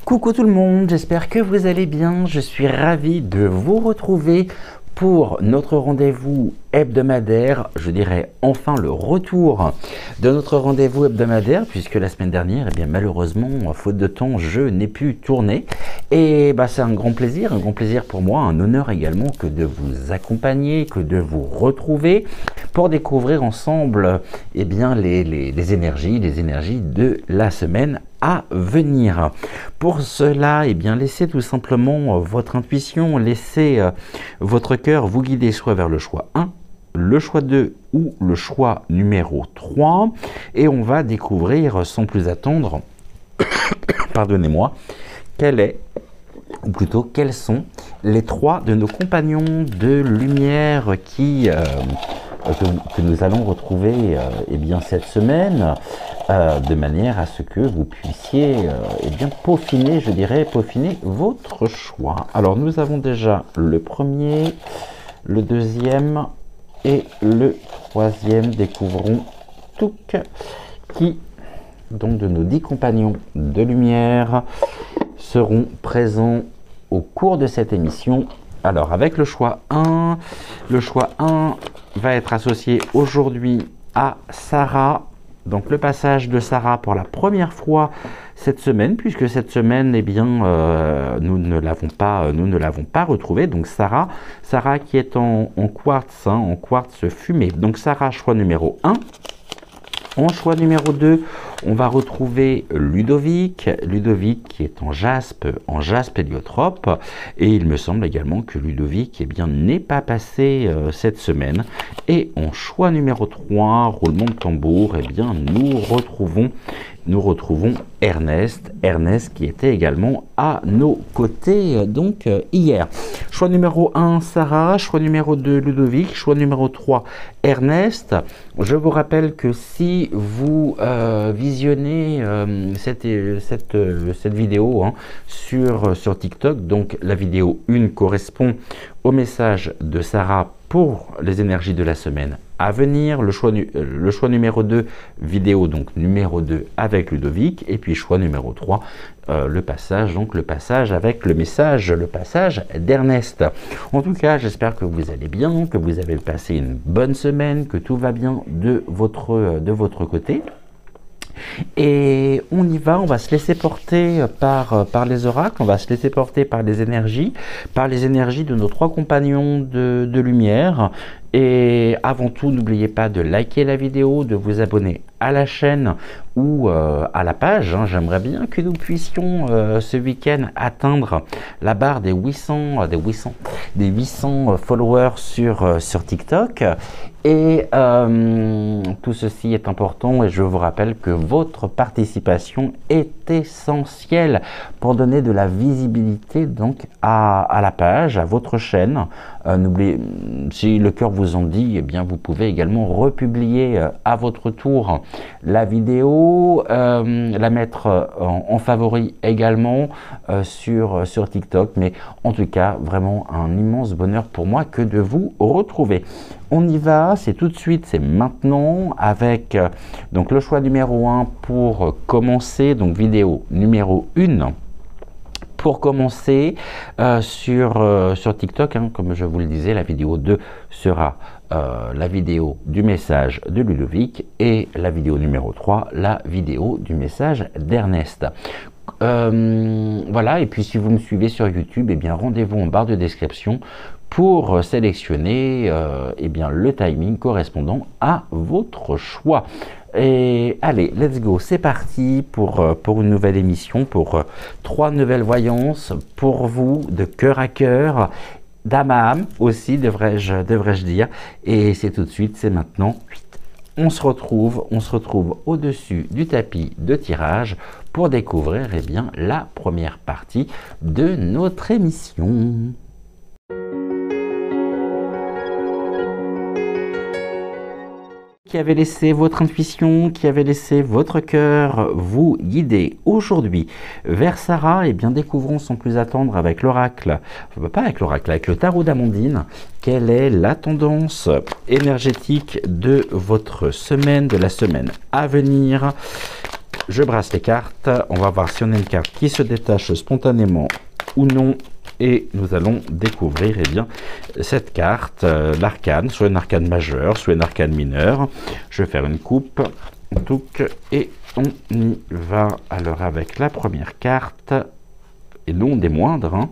Coucou tout le monde, j'espère que vous allez bien. Je suis ravi de vous retrouver pour notre rendez-vous hebdomadaire. Je dirais enfin le retour de notre rendez-vous hebdomadaire, puisque la semaine dernière, eh bien, malheureusement, faute de temps, je n'ai pu tourner. Et bah, c'est un grand plaisir pour moi, un honneur également que de vous accompagner, que de vous retrouver pour découvrir ensemble eh bien, les énergies de la semaine à venir. Pour cela, eh bien, laissez tout simplement votre intuition, laissez votre cœur vous guider soit vers le choix 1, le choix 2 ou le choix numéro 3. Et on va découvrir sans plus attendre, pardonnez-moi, quels sont les trois de nos compagnons de lumière que nous allons retrouver eh bien, cette semaine, de manière à ce que vous puissiez eh bien, peaufiner votre choix. Alors nous avons déjà le premier, le deuxième et le troisième. Découvrons Touk qui, donc de nos 10 compagnons de lumière, seront présents au cours de cette émission. Alors avec le choix 1 va être associé aujourd'hui à Sarah. Donc le passage de Sarah pour la première fois cette semaine, puisque cette semaine, eh bien, nous ne l'avons pas retrouvée. Donc Sarah qui est en quartz, en quartz fumé. Donc Sarah, choix numéro 1. En choix numéro 2, on va retrouver Ludovic qui est en jaspe héliotrope. Et il me semble également que Ludovic eh bien, n'est pas passé cette semaine. Et en choix numéro 3, roulement de tambour, eh bien, nous retrouvons Ernest qui était également à nos côtés donc hier. Choix numéro 1, Sarah. Choix numéro 2, Ludovic. Choix numéro 3, Ernest. Je vous rappelle que si vous visionnez cette vidéo sur TikTok, donc la vidéo 1 correspond au message de Sarah pour les énergies de la semaine à venir. Le choix numéro 2, vidéo donc numéro 2 avec Ludovic, et puis choix numéro 3, le passage avec le message d'Ernest. En tout cas, j'espère que vous allez bien, que vous avez passé une bonne semaine, que tout va bien de votre côté. Et on y va, on va se laisser porter par les oracles, on va se laisser porter par les énergies de nos 3 compagnons de lumière. Et avant tout, n'oubliez pas de liker la vidéo, de vous abonner à la chaîne ou à la page. J'aimerais bien que nous puissions ce week-end atteindre la barre des 800 followers sur TikTok. Et tout ceci est important et je vous rappelle que votre participation est essentielle pour donner de la visibilité donc à la page, à votre chaîne. N'oubliez, si le cœur vous en dit, eh bien vous pouvez également republier à votre tour la vidéo, la mettre en favori également sur TikTok. Mais en tout cas, vraiment un immense bonheur pour moi que de vous retrouver. On y va, c'est tout de suite, c'est maintenant avec donc le choix numéro 1 pour commencer, donc vidéo numéro 1. Pour commencer sur TikTok, comme je vous le disais, la vidéo 2 sera la vidéo du message de Ludovic et la vidéo numéro 3, la vidéo du message d'Ernest. Voilà, et puis si vous me suivez sur YouTube, eh bien rendez-vous en barre de description pour sélectionner eh bien, le timing correspondant à votre choix. Et allez, let's go, c'est parti pour une nouvelle émission, pour 3 nouvelles voyances pour vous, de cœur à cœur, d'âme à âme aussi, devrais-je dire. Et c'est tout de suite, c'est maintenant. On se retrouve au-dessus du tapis de tirage pour découvrir eh bien, la première partie de notre émission. Qui avait laissé votre intuition, qui avait laissé votre cœur vous guider aujourd'hui vers Sarah, et bien découvrons sans plus attendre avec l'oracle, pas avec l'oracle, avec le tarot d'Amandine, quelle est la tendance énergétique de votre semaine, de la semaine à venir. je brasse les cartes. On va voir si on a une carte qui se détache spontanément ou non. Et nous allons découvrir eh bien, cette carte, l'arcane, soit un arcane majeur, soit un arcane mineur. Je vais faire une coupe, et on y va alors avec la première carte, et non des moindres. Hein.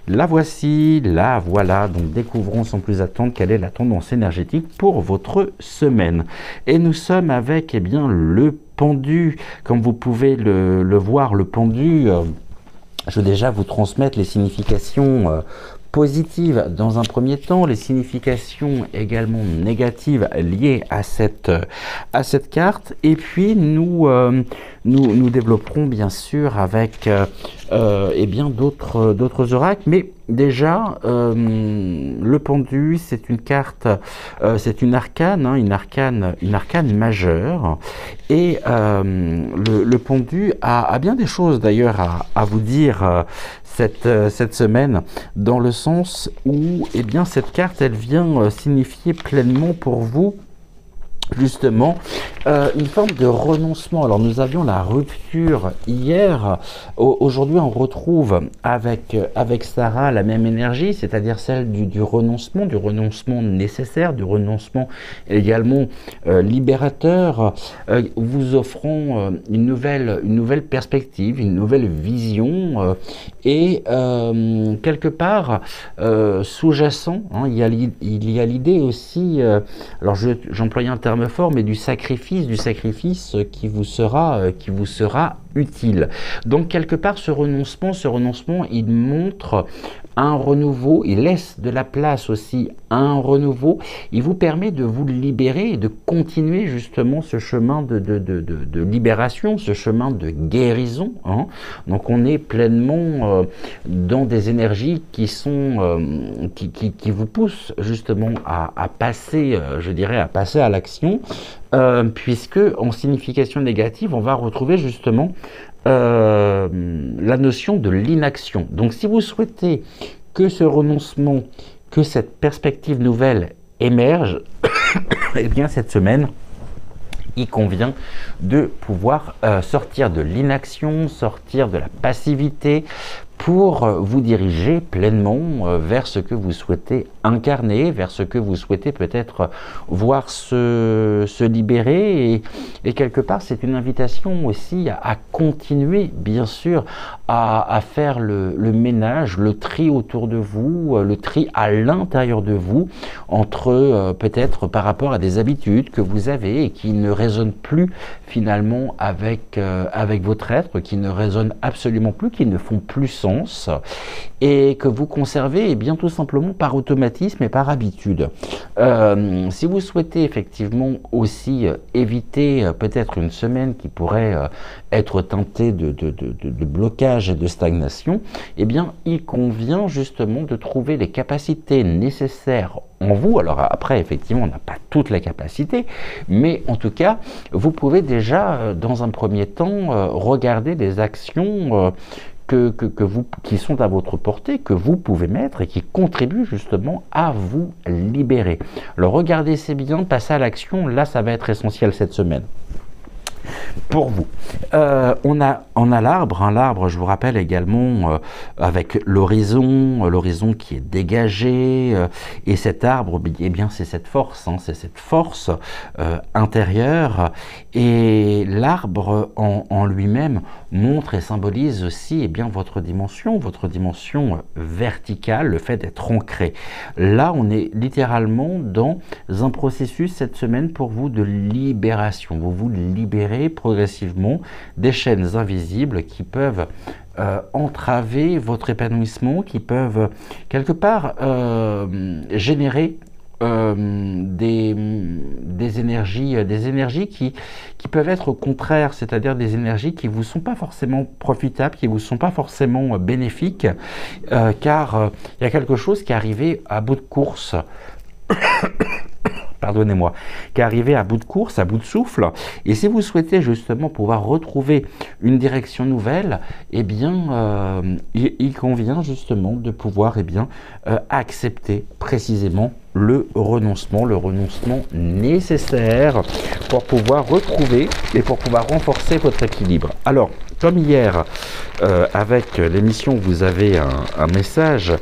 La voici, la voilà, donc découvrons sans plus attendre quelle est la tendance énergétique pour votre semaine. Et nous sommes avec eh bien, le pendu, comme vous pouvez le voir, le pendu... je vais déjà vous transmettre les significations positives dans un premier temps, les significations également négatives liées à cette carte, et puis nous développerons bien sûr avec eh bien d'autres oracles, mais déjà le pendu, c'est une carte, c'est une arcane, hein, une arcane majeure, et le pendu a bien des choses d'ailleurs à vous dire cette semaine, dans le sens où eh bien, cette carte elle vient signifier pleinement pour vous justement une forme de renoncement. Alors nous avions la rupture hier, aujourd'hui on retrouve avec Sarah la même énergie, c'est-à-dire celle du renoncement nécessaire, du renoncement également libérateur, vous offrant une nouvelle perspective, une nouvelle vision, et quelque part sous-jacent, hein, il y a l'idée aussi, alors j'emploie un terme fort, mais du sacrifice qui vous sera utile. Donc quelque part ce renoncement, il montre un renouveau, il laisse de la place aussi à un renouveau, il vous permet de vous libérer et de continuer justement ce chemin de libération, ce chemin de guérison. Hein. Donc on est pleinement dans des énergies qui sont qui vous poussent justement à passer, je dirais, à passer à l'action, puisque en signification négative, on va retrouver justement la notion de l'inaction. Donc si vous souhaitez que ce renoncement, que cette perspective nouvelle émerge, eh bien cette semaine, il convient de pouvoir sortir de l'inaction, sortir de la passivité, pour vous diriger pleinement vers ce que vous souhaitez incarner, vers ce que vous souhaitez peut-être voir se libérer, et quelque part c'est une invitation aussi à continuer bien sûr à faire le ménage, le tri autour de vous, le tri à l'intérieur de vous, entre peut-être par rapport à des habitudes que vous avez et qui ne résonnent plus finalement avec votre être, qui ne résonnent absolument plus, qui ne font plus sens, et que vous conservez bien tout simplement par automatisme et par habitude. Si vous souhaitez effectivement aussi éviter peut-être une semaine qui pourrait être teintée de blocage et de stagnation, eh bien il convient justement de trouver les capacités nécessaires en vous. Alors après, effectivement, on n'a pas toutes les capacités, mais en tout cas, vous pouvez déjà, dans un premier temps, regarder des actions qui sont à votre portée, que vous pouvez mettre et qui contribuent justement à vous libérer. Alors regardez, c'est bien, passez à l'action, là ça va être essentiel cette semaine. Pour vous, on a l'arbre, l'arbre, je vous rappelle également avec l'horizon qui est dégagé, et cet arbre, eh bien c'est cette force, hein, c'est cette force intérieure, et l'arbre en lui-même montre et symbolise aussi eh bien votre dimension verticale, le fait d'être ancré. Là, on est littéralement dans un processus cette semaine pour vous de libération. Vous vous libérez progressivement des chaînes invisibles qui peuvent entraver votre épanouissement, qui peuvent quelque part générer des énergies qui peuvent être contraires, c'est-à-dire des énergies qui ne vous sont pas forcément profitables, qui ne vous sont pas forcément bénéfiques, car il y a quelque chose qui est arrivé à bout de course. Pardonnez-moi, qui est arrivé à bout de course, à bout de souffle, et si vous souhaitez justement pouvoir retrouver une direction nouvelle, eh bien, il convient justement de pouvoir accepter précisément le renoncement nécessaire pour pouvoir retrouver et pour pouvoir renforcer votre équilibre. Alors, comme hier, avec l'émission, vous avez un message.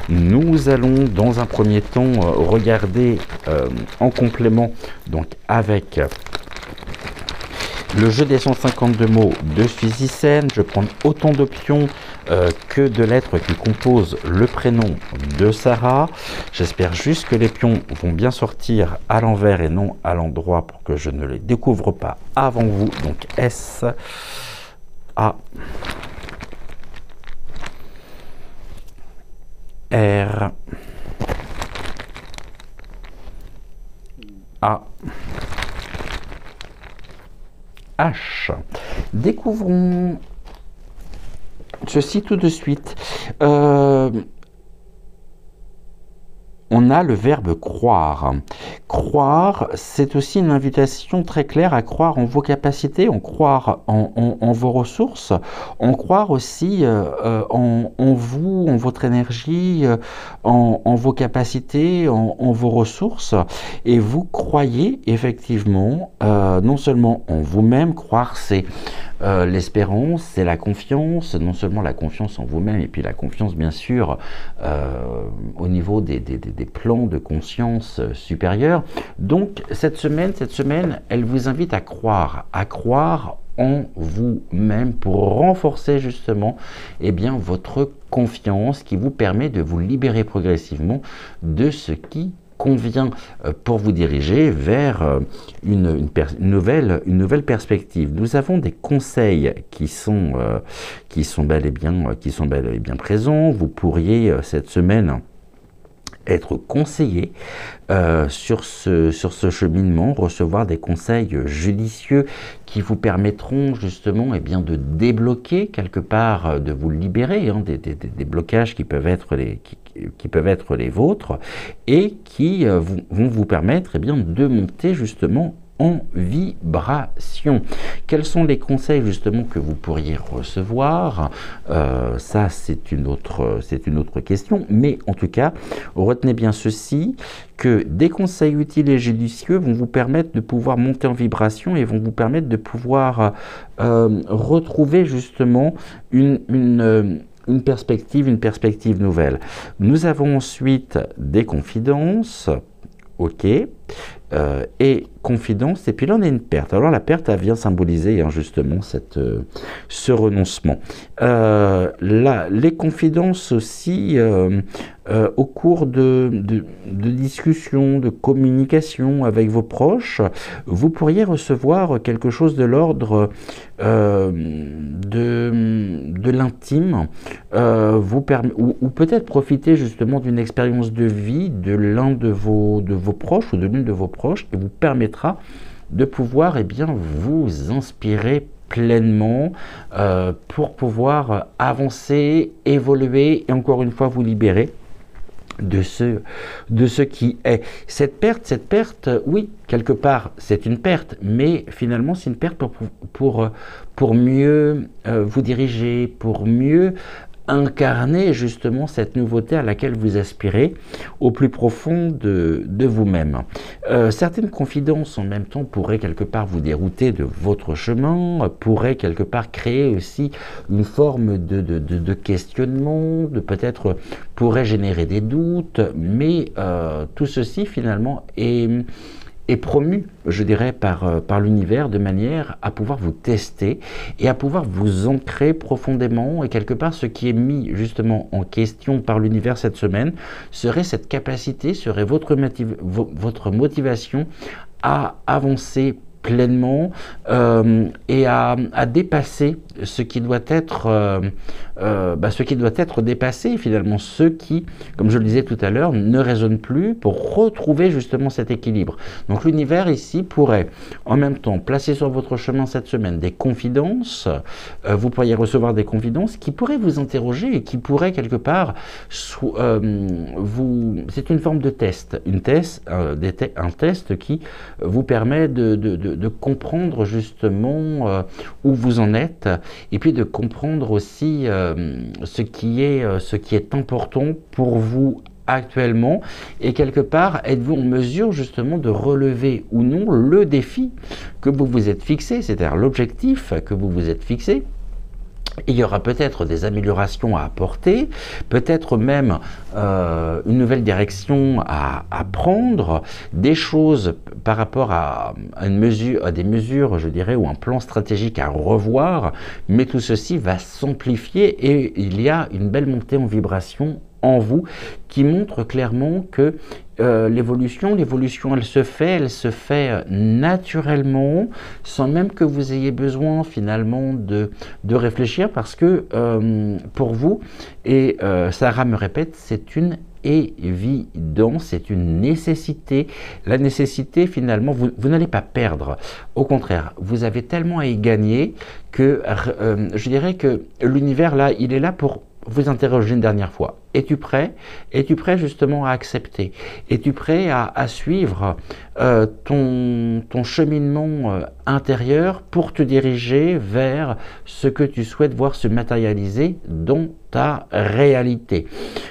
Nous allons dans un premier temps regarder en complément, donc avec le jeu des 152 mots de Suzy-Sen. Je prends autant d'options que de lettres qui composent le prénom de Sarah. J'espère juste que les pions vont bien sortir à l'envers et non à l'endroit pour que je ne les découvre pas avant vous. Donc S, A, R, A, H. Découvrons ceci tout de suite. On a le verbe croire. Croire, c'est aussi une invitation très claire à croire en vos capacités, en croire en vos ressources, en croire aussi en vous, en votre énergie, en vos capacités, en vos ressources. Et vous croyez effectivement non seulement en vous-même, croire c'est l'espérance, c'est la confiance, non seulement la confiance en vous-même, et puis la confiance bien sûr au niveau des plans de conscience supérieurs. Donc cette semaine, elle vous invite à croire en vous-même pour renforcer justement votre confiance qui vous permet de vous libérer progressivement de ce qui convient pour vous diriger vers une nouvelle perspective. Nous avons des conseils qui sont bel et bien présents. Vous pourriez cette semaine être conseillé sur ce cheminement, recevoir des conseils judicieux qui vous permettront justement de débloquer quelque part, de vous libérer des blocages qui peuvent être les vôtres et qui vont vous permettre de monter justement en vibration. Quels sont les conseils justement que vous pourriez recevoir? Ça c'est une autre question, mais en tout cas retenez bien ceci, que des conseils utiles et judicieux vont vous permettre de pouvoir monter en vibration et vont vous permettre de pouvoir retrouver justement une perspective nouvelle. Nous avons ensuite des confidences, ok, et confidence, et puis là on a une perte. Alors la perte, elle vient symboliser justement ce renoncement. Les confidences aussi, au cours de discussions, de communication avec vos proches, vous pourriez recevoir quelque chose de l'ordre de l'intime, ou peut-être profiter justement d'une expérience de vie de l'un de vos proches ou de l'une de vos proches, qui vous permettra de pouvoir vous inspirer pleinement pour pouvoir avancer, évoluer et encore une fois vous libérer de ce qui est. Cette perte, oui, quelque part, c'est une perte, mais finalement, c'est une perte pour mieux vous diriger, pour mieux incarner justement cette nouveauté à laquelle vous aspirez au plus profond de vous-même. Certaines confidences en même temps pourraient quelque part vous dérouter de votre chemin, pourraient quelque part créer aussi une forme de questionnement, peut-être pourrait générer des doutes, mais tout ceci finalement est promu, je dirais, par l'univers de manière à pouvoir vous tester et à pouvoir vous ancrer profondément. Et quelque part, ce qui est mis justement en question par l'univers cette semaine serait cette capacité, serait votre motivation à avancer pleinement et à dépasser ce qui doit être dépassé finalement, ce qui, comme je le disais tout à l'heure, ne résonne plus, pour retrouver justement cet équilibre. Donc l'univers ici pourrait en même temps placer sur votre chemin cette semaine des confidences, vous pourriez recevoir des confidences qui pourraient vous interroger et qui pourraient quelque part c'est une forme de test, un test qui vous permet de comprendre justement où vous en êtes, et puis de comprendre aussi ce qui est important pour vous actuellement, et quelque part, êtes-vous en mesure justement de relever ou non le défi que vous vous êtes fixé, c'est-à-dire l'objectif que vous vous êtes fixé. Il y aura peut-être des améliorations à apporter, peut-être même une nouvelle direction à prendre, des choses par rapport à des mesures, je dirais, ou un plan stratégique à revoir, mais tout ceci va s'amplifier et il y a une belle montée en vibration en vous qui montre clairement que l'évolution, elle se fait naturellement, sans même que vous ayez besoin finalement de réfléchir, parce que pour vous, et Sarah me répète, c'est une évidence, c'est une nécessité. La nécessité, finalement, vous n'allez pas perdre. Au contraire, vous avez tellement à y gagner que je dirais que l'univers, là, il est là pour vous interroger une dernière fois. Es-tu prêt? Es-tu prêt justement à accepter? Es-tu prêt à suivre ton cheminement intérieur pour te diriger vers ce que tu souhaites voir se matérialiser dans ta réalité?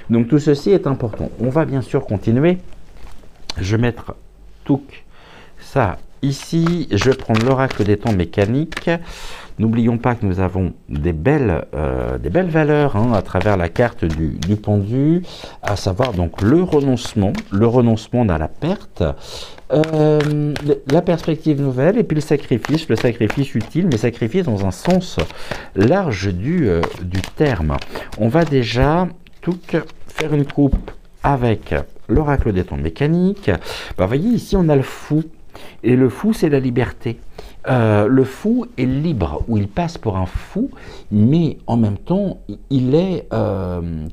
Donc tout ceci est important. On va bien sûr continuer. Je vais mettre tout ça ici. Je vais prendre l'oracle des temps mécaniques. N'oublions pas que nous avons des belles valeurs à travers la carte du pendu, à savoir donc le renoncement dans la perte, la perspective nouvelle et puis le sacrifice utile, mais sacrifice dans un sens large du terme. On va déjà tout faire une coupe avec l'oracle des temps mécaniques. Vous voyez ici on a le fou, et le fou c'est la liberté. Le fou est libre, ou il passe pour un fou, mais en même temps, il est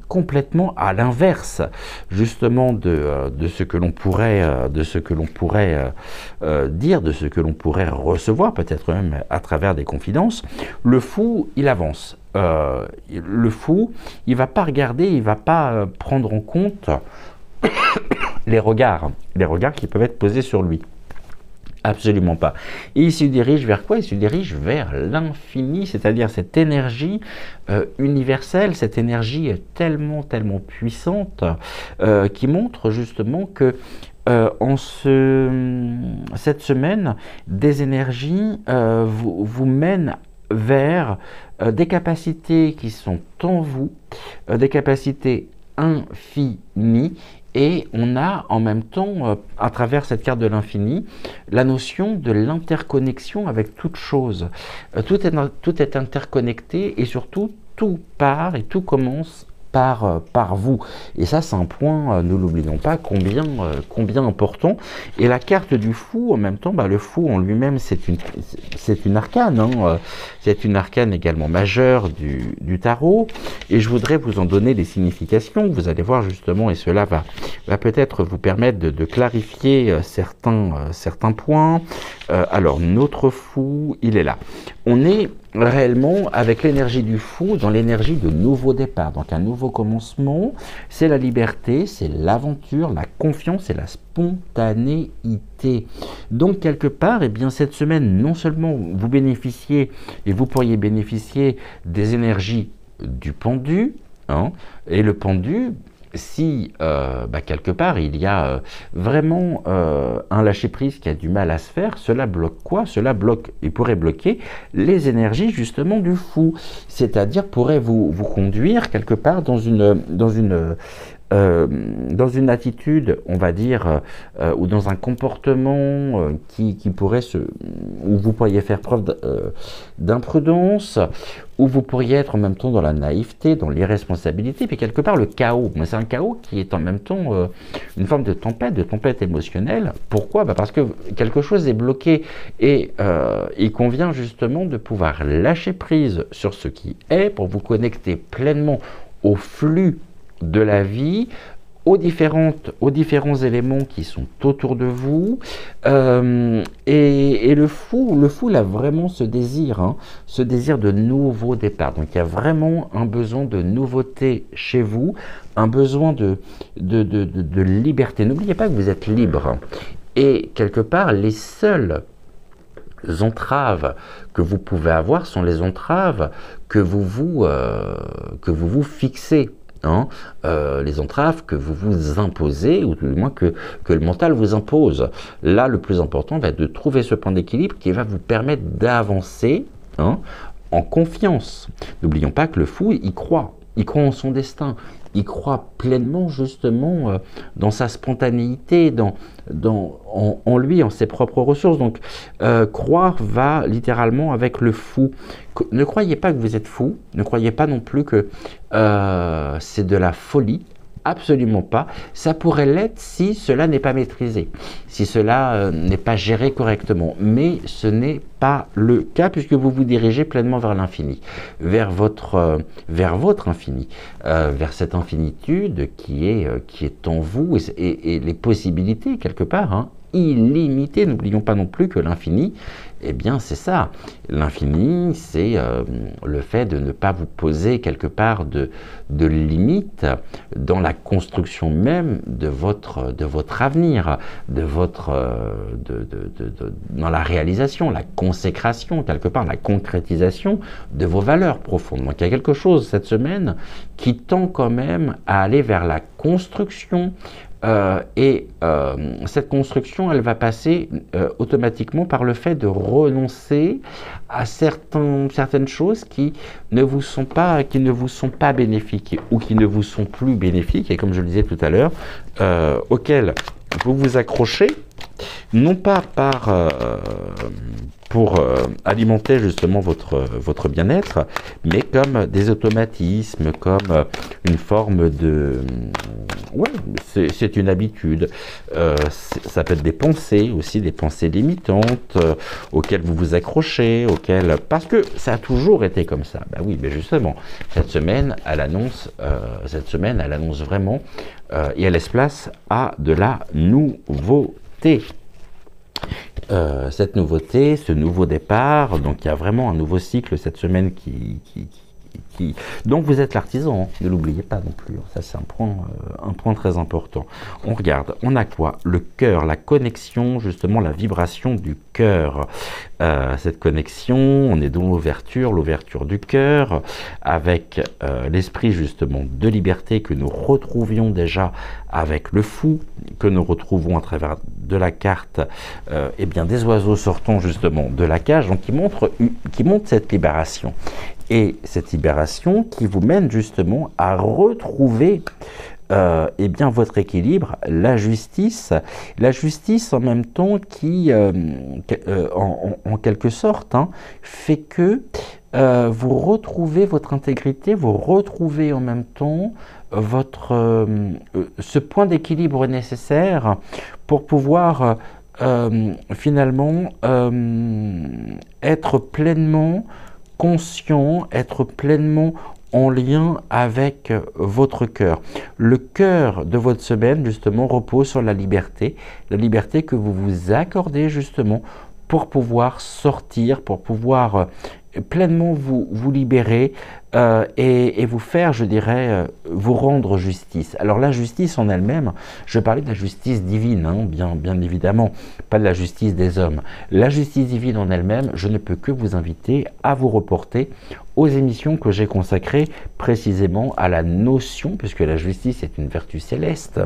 complètement à l'inverse, justement, de ce que l'on pourrait, dire, de ce que l'on pourrait recevoir, peut-être même à travers des confidences. Le fou, il avance. Le fou, il va pas regarder, il va pas prendre en compte les regards qui peuvent être posés sur lui. Absolument pas. Et il se dirige vers quoi? Il se dirige vers l'infini, c'est-à-dire cette énergie universelle, cette énergie tellement puissante qui montre justement que cette semaine, des énergies vous mènent vers des capacités qui sont en vous, des capacités infinies. Et on a en même temps, à travers cette carte de l'infini, la notion de l'interconnexion avec toute chose. Tout est interconnecté et surtout tout part et tout commence par vous. Et ça, c'est un point, ne l'oublions pas, combien important. Et la carte du fou, en même temps, le fou en lui-même, c'est une arcane. C'est une arcane également majeure du tarot. Et je voudrais vous en donner des significations. Vous allez voir justement, et cela va peut-être vous permettre de clarifier certains points. Alors, notre fou, il est là. On est réellement avec l'énergie du fou dans l'énergie de nouveau départ, donc un nouveau commencement. C'est la liberté, c'est l'aventure, la confiance et la spontanéité. Donc quelque part, eh bien, cette semaine, non seulement vous bénéficiez et vous pourriez bénéficier des énergies du pendu, et le pendu, si quelque part il y a vraiment un lâcher-prise qui a du mal à se faire, cela bloque quoi? Cela bloque et pourrait bloquer les énergies justement du fou, c'est-à-dire pourrait vous conduire quelque part dans une attitude, on va dire, ou dans un comportement qui pourrait où vous pourriez faire preuve d'imprudence, où vous pourriez être en même temps dans la naïveté, dans l'irresponsabilité, puis quelque part le chaos. Mais c'est un chaos qui est en même temps une forme de tempête émotionnelle. Pourquoi? Parce que quelque chose est bloqué et il convient justement de pouvoir lâcher prise sur ce qui est pour vous connecter pleinement au flux de la vie, aux différents éléments qui sont autour de vous, et le fou a vraiment ce désir de nouveau départ. Donc il y a vraiment un besoin de nouveauté chez vous, un besoin de liberté. N'oubliez pas que vous êtes libre, et quelque part les seules entraves que vous pouvez avoir sont les entraves que vous vous fixez. hein, les entraves que vous vous imposez, ou du moins que le mental vous impose. Là, le plus important va être de trouver ce point d'équilibre qui va vous permettre d'avancer, hein, en confiance. N'oublions pas que le fou, il croit en son destin, il croit pleinement justement dans sa spontanéité, en lui, en ses propres ressources. Donc, croire va littéralement avec le fou. Ne croyez pas que vous êtes fou, ne croyez pas non plus que c'est de la folie. Absolument pas. Ça pourrait l'être si cela n'est pas maîtrisé, si cela n'est pas géré correctement. Mais ce n'est pas le cas puisque vous vous dirigez pleinement vers l'infini, vers votre infini, vers cette infinitude qui est en vous et les possibilités quelque part, hein, illimitées. N'oublions pas non plus que l'infini, eh bien c'est ça. L'infini, c'est le fait de ne pas vous poser quelque part de limites dans la construction même de votre avenir, dans la réalisation, la consécration, quelque part la concrétisation de vos valeurs profondes. Donc il y a quelque chose cette semaine qui tend quand même à aller vers la construction. Cette construction, elle va passer automatiquement par le fait de renoncer à certaines choses qui ne vous sont pas bénéfiques ou qui ne vous sont plus bénéfiques, et comme je le disais tout à l'heure, auxquelles vous vous accrochez, non pas pour alimenter justement votre bien-être, mais comme des automatismes, comme une forme de... Ouais, c'est une habitude. Ça peut être des pensées aussi, des pensées limitantes auxquelles vous vous accrochez, parce que ça a toujours été comme ça. Ben oui, mais justement, cette semaine, elle annonce vraiment et elle laisse place à de la nouveauté. Cette nouveauté, ce nouveau départ, donc il y a vraiment un nouveau cycle cette semaine donc vous êtes l'artisan, hein, ne l'oubliez pas non plus, ça c'est un point très important. On regarde, on a quoi? Le cœur, la connexion, justement la vibration du cœur. Cette connexion, on est dans l'ouverture du cœur, avec l'esprit justement de liberté que nous retrouvions déjà avec le fou, que nous retrouvons à travers de la carte eh bien, des oiseaux sortant justement de la cage, donc qui montre cette libération. Et cette libération qui vous mène justement à retrouver eh bien, votre équilibre, la justice en même temps qui, en quelque sorte, hein, fait que vous retrouvez votre intégrité, vous retrouvez en même temps ce point d'équilibre nécessaire pour pouvoir finalement être pleinement conscient, être pleinement en lien avec votre cœur. Le cœur de votre semaine, justement, repose sur la liberté que vous vous accordez, justement, pour pouvoir sortir, pour pouvoir pleinement vous libérer et vous faire, je dirais, vous rendre justice. Alors la justice en elle-même, je parlais de la justice divine, hein, bien évidemment, pas de la justice des hommes. La justice divine en elle-même, je ne peux que vous inviter à vous reporter aux émissions que j'ai consacrées précisément à la notion, puisque la justice est une vertu céleste,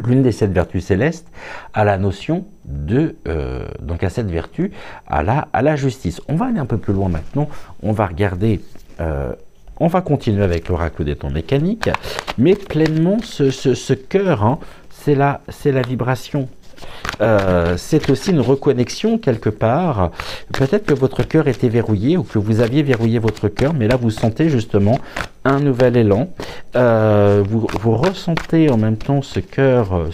l'une des 7 vertus célestes, à la notion donc à cette vertu, à la justice. On va aller un peu plus loin maintenant, on va regarder, on va continuer avec l'oracle des temps mécaniques, mais pleinement ce cœur, hein, c'est la vibration. C'est aussi une reconnexion quelque part. Peut-être que votre cœur était verrouillé ou que vous aviez verrouillé votre cœur, mais là vous sentez justement un nouvel élan. Vous ressentez en même temps ce cœur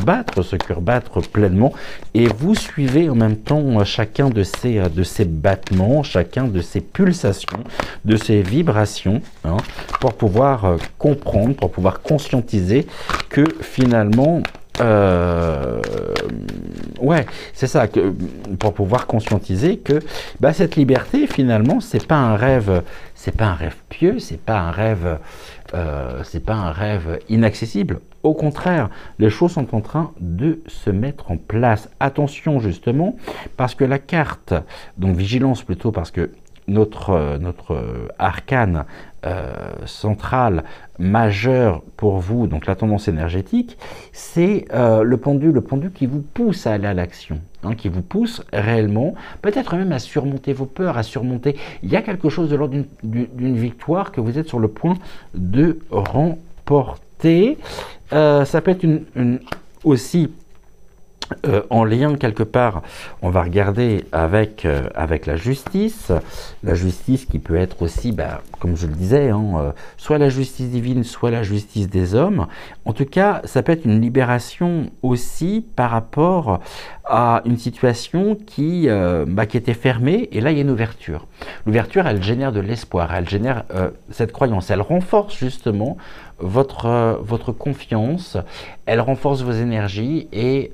battre pleinement, et vous suivez en même temps chacun de ces battements, chacun de ces pulsations, de ces vibrations, hein, pour pouvoir comprendre, pour pouvoir conscientiser que finalement ouais, c'est ça, pour pouvoir conscientiser que cette liberté, finalement, c'est pas un rêve pieux, c'est pas un rêve inaccessible. Au contraire, les choses sont en train de se mettre en place. Attention justement, parce que la carte, donc vigilance plutôt, parce que notre arcane centrale majeure pour vous, donc la tendance énergétique, c'est le pendu qui vous pousse à aller à l'action, hein, qui vous pousse réellement, peut-être même à surmonter vos peurs, à surmonter. Il y a quelque chose de l'ordre d'une victoire que vous êtes sur le point de remporter. Ça peut être aussi en lien quelque part, on va regarder avec la justice qui peut être aussi, comme je le disais, hein, soit la justice divine, soit la justice des hommes. En tout cas, ça peut être une libération aussi par rapport à une situation qui était fermée, et là il y a une ouverture. L'ouverture, elle génère de l'espoir, elle génère cette croyance, elle renforce justement votre confiance, elle renforce vos énergies et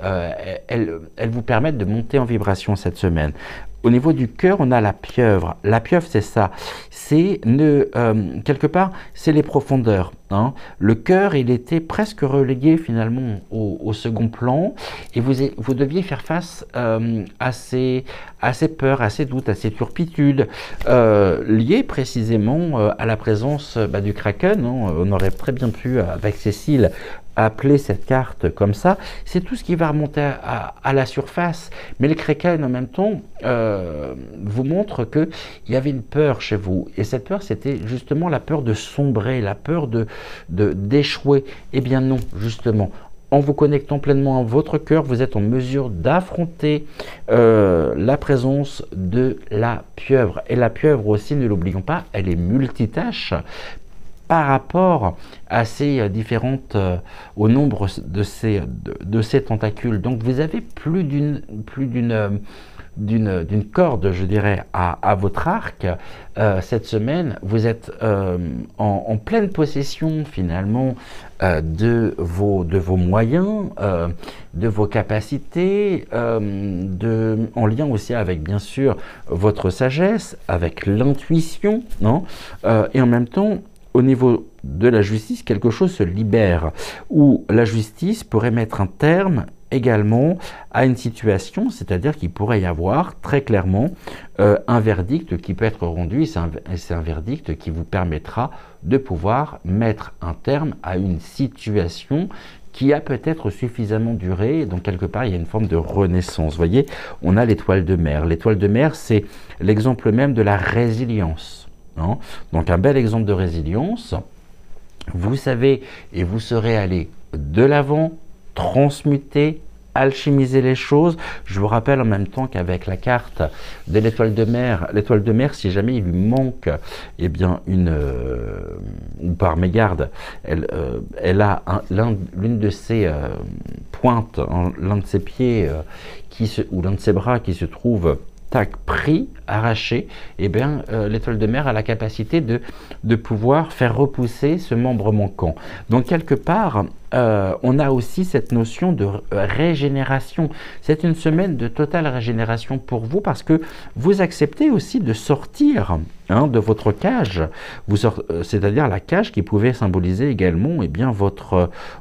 elle vous permet de monter en vibration cette semaine. Au niveau du cœur, on a la pieuvre. La pieuvre, c'est ça. C'est quelque part, c'est les profondeurs. Hein. Le cœur, il était presque relégué finalement au second plan, et vous deviez faire face à ces peurs, à ces doutes, à ces turpitudes, liées précisément à la présence du Kraken. Hein. On aurait très bien pu, avec Cécile, appeler cette carte comme ça. C'est tout ce qui va remonter à la surface. Mais le Kraken, en même temps, vous montre qu'il y avait une peur chez vous. Et cette peur, c'était justement la peur de sombrer, la peur d'échouer. Eh bien non, justement. En vous connectant pleinement à votre cœur, vous êtes en mesure d'affronter la présence de la pieuvre. Et la pieuvre aussi, ne l'oublions pas, elle est multitâche par rapport à ces différentes, au nombre de ces tentacules. Donc vous avez plus d'une corde, je dirais, à votre arc. Cette semaine, vous êtes en pleine possession finalement de vos moyens, de vos capacités, en lien aussi avec bien sûr votre sagesse, avec l'intuition, non, et en même temps, au niveau de la justice, quelque chose se libère, où la justice pourrait mettre un terme également à une situation, c'est-à-dire qu'il pourrait y avoir très clairement un verdict qui peut être rendu, et c'est un verdict qui vous permettra de pouvoir mettre un terme à une situation qui a peut-être suffisamment duré, et donc quelque part il y a une forme de renaissance. Vous voyez, on a l'étoile de mer. L'étoile de mer, c'est l'exemple même de la résilience. Hein. Donc un bel exemple de résilience. Vous savez et vous saurez aller de l'avant, transmuter, alchimiser les choses. Je vous rappelle en même temps qu'avec la carte de l'étoile de mer, si jamais il lui manque bien ou par mégarde, elle a l'une de ses pointes, l'un de ses pieds ou l'un de ses bras qui se trouve pris, arraché, l'étoile de mer a la capacité de pouvoir faire repousser ce membre manquant. Donc quelque part, on a aussi cette notion de régénération. C'est une semaine de totale régénération pour vous parce que vous acceptez aussi de sortir de votre cage, c'est-à-dire la cage qui pouvait symboliser également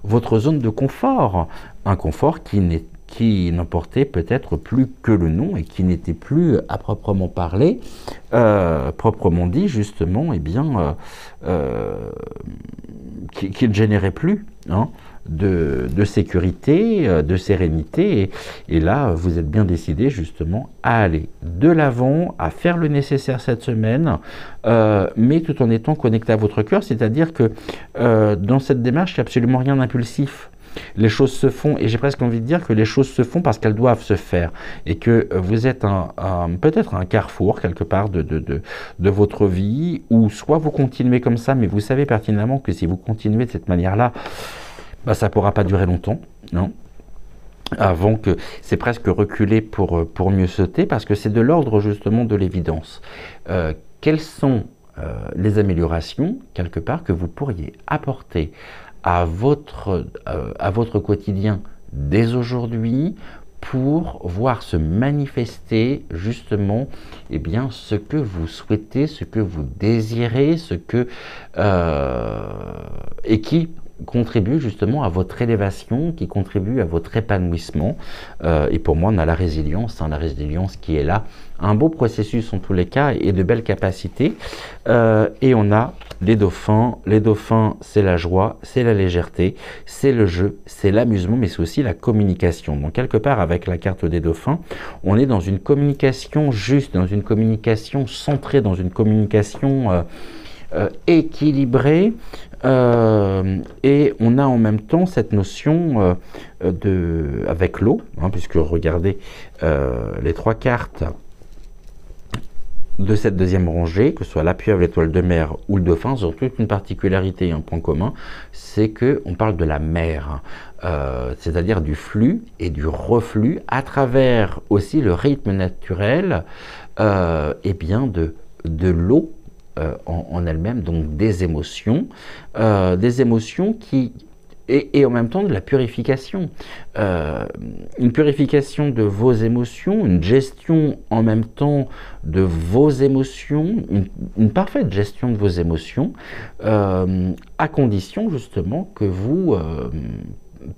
votre zone de confort, un confort qui n'emportait peut-être plus que le nom et qui n'était plus à proprement parler, proprement dit justement, qui ne générait plus de sécurité, de sérénité. Et là, vous êtes bien décidé justement à aller de l'avant, à faire le nécessaire cette semaine, mais tout en étant connecté à votre cœur, c'est-à-dire que dans cette démarche, il n'y a absolument rien d'impulsif. Les choses se font, et j'ai presque envie de dire que les choses se font parce qu'elles doivent se faire, et que vous êtes peut-être un carrefour quelque part de votre vie, où soit vous continuez comme ça, mais vous savez pertinemment que si vous continuez de cette manière-là, ça ne pourra pas durer longtemps, non ? Avant que c'est presque reculer pour mieux sauter, parce que c'est de l'ordre justement de l'évidence. Quelles sont les améliorations quelque part que vous pourriez apporter à votre quotidien dès aujourd'hui pour voir se manifester justement ce que vous souhaitez, ce que vous désirez, et qui contribue justement à votre élévation, qui contribue à votre épanouissement. Et pour moi, on a la résilience qui est là, un beau processus en tous les cas et de belles capacités. Et on a les dauphins. Les dauphins, c'est la joie, c'est la légèreté, c'est le jeu, c'est l'amusement, mais c'est aussi la communication. Donc quelque part, avec la carte des dauphins, on est dans une communication juste, dans une communication centrée, dans une communication équilibrée, et on a en même temps cette notion avec l'eau, hein, puisque regardez les 3 cartes de cette deuxième rangée, que ce soit la pieuvre, l'étoile de mer ou le dauphin, ils ont toute une particularité et un point commun, c'est qu'on parle de la mer, c'est-à-dire du flux et du reflux à travers aussi le rythme naturel et bien de l'eau en elle-même, donc des émotions qui... Et en même temps de la purification. Une purification de vos émotions, une gestion en même temps de vos émotions, une parfaite gestion de vos émotions, à condition justement que vous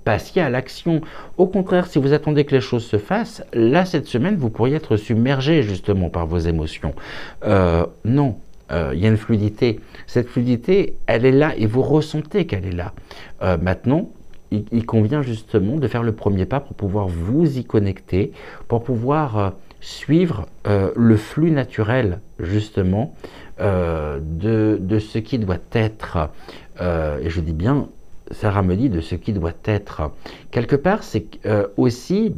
passiez à l'action. Au contraire, si vous attendez que les choses se fassent, là, cette semaine, vous pourriez être submergé justement par vos émotions. Non. Il y a une fluidité. Cette fluidité, elle est là et vous ressentez qu'elle est là. Maintenant, il convient justement de faire le premier pas pour pouvoir vous y connecter, pour pouvoir suivre le flux naturel justement de ce qui doit être. Et je dis bien, Sarah me dit de ce qui doit être. Quelque part, c'est aussi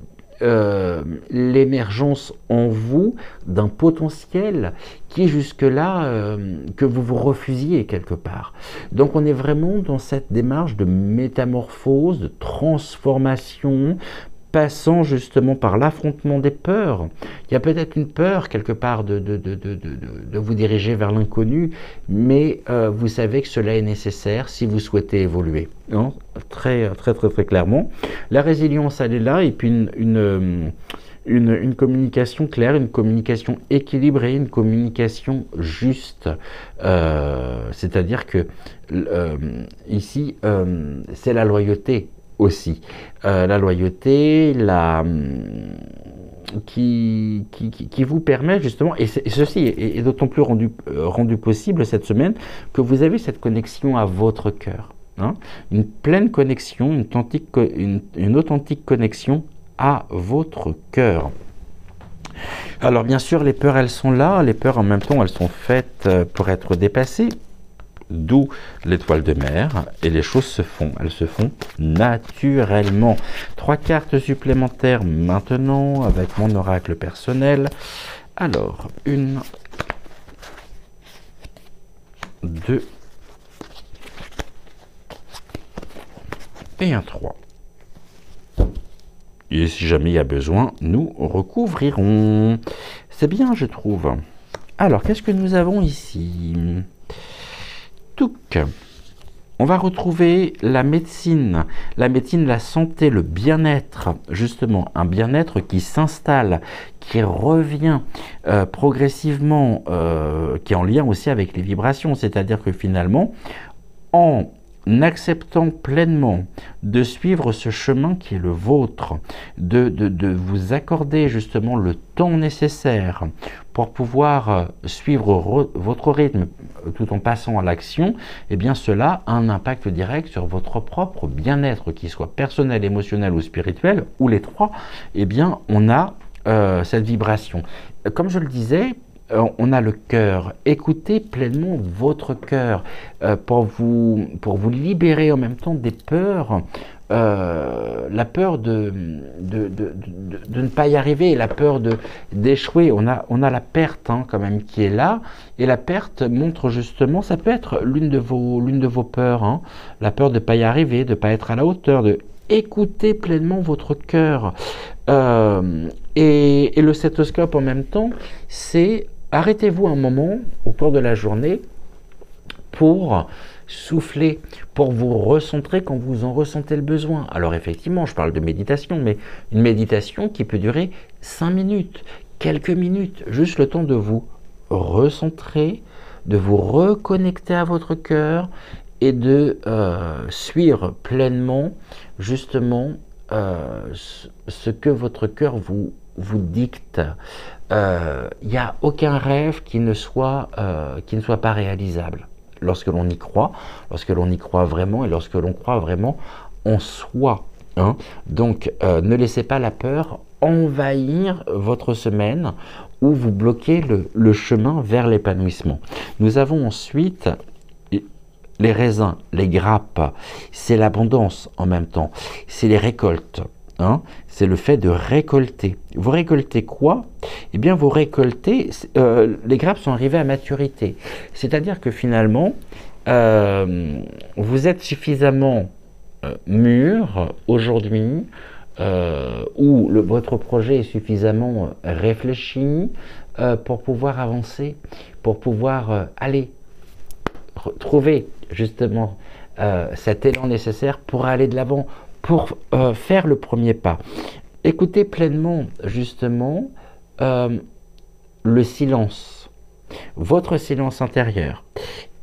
l'émergence en vous d'un potentiel qui jusque-là que vous refusiez quelque part. Donc on est vraiment dans cette démarche de métamorphose, de transformation, passant justement par l'affrontement des peurs. Il y a peut-être une peur quelque part de vous diriger vers l'inconnu, mais vous savez que cela est nécessaire si vous souhaitez évoluer. Non, très clairement. La résilience, elle est là, et puis une communication claire, une communication équilibrée, une communication juste. C'est-à-dire que ici, c'est la loyauté aussi. La loyauté, qui vous permet justement, et ceci est d'autant plus rendu possible cette semaine, que vous avez cette connexion à votre cœur. Hein, une pleine connexion, une authentique connexion à votre cœur. Alors bien sûr, les peurs, elles sont là. Les peurs, en même temps, elles sont faites pour être dépassées. D'où l'étoile de mer, et les choses elles se font naturellement. 3 cartes supplémentaires maintenant avec mon oracle personnel. Alors, 1, 2 et un 3. Et si jamais il y a besoin, nous recouvrirons. C'est bien, je trouve. Alors, qu'est-ce que nous avons ici ? Touc. On va retrouver la médecine, la santé, le bien-être, justement, un bien-être qui s'installe, qui revient progressivement, qui est en lien aussi avec les vibrations, c'est-à-dire que finalement, en acceptant pleinement de suivre ce chemin qui est le vôtre, de vous accorder justement le temps nécessaire pour pouvoir suivre votre rythme tout en passant à l'action, eh bien cela a un impact direct sur votre propre bien-être, qu'il soit personnel, émotionnel ou spirituel, ou les trois, eh bien on a cette vibration. Comme je le disais, on a le cœur. Écoutez pleinement votre cœur pour vous libérer en même temps des peurs. La peur de ne pas y arriver, la peur d'échouer. On a la perte quand même qui est là, et la perte montre justement, ça peut être l'une de vos peurs, la peur de ne pas y arriver, de ne pas être à la hauteur, de écouter pleinement votre cœur. Et le stéthoscope en même temps, c'est arrêtez-vous un moment au cours de la journée pour souffler, pour vous recentrer quand vous en ressentez le besoin. Alors effectivement, je parle de méditation, mais une méditation qui peut durer 5 minutes, quelques minutes, juste le temps de vous recentrer, de vous reconnecter à votre cœur et de suivre pleinement justement ce que votre cœur vous dicte. Il n'y a aucun rêve qui ne soit pas réalisable lorsque l'on y croit vraiment et lorsque l'on croit vraiment en soi. Hein. Donc, ne laissez pas la peur envahir votre semaine ou vous bloquer le chemin vers l'épanouissement. Nous avons ensuite les raisins, les grappes, c'est l'abondance en même temps, c'est les récoltes. Hein, c'est le fait de récolter. Vous récoltez quoi? Eh bien, vous récoltez, les grappes sont arrivées à maturité. C'est-à-dire que finalement, vous êtes suffisamment mûr aujourd'hui, ou votre projet est suffisamment réfléchi pour pouvoir avancer, pour pouvoir aller trouver justement cet élan nécessaire pour aller de l'avant, pour faire le premier pas. Écoutez pleinement justement le silence, votre silence intérieur.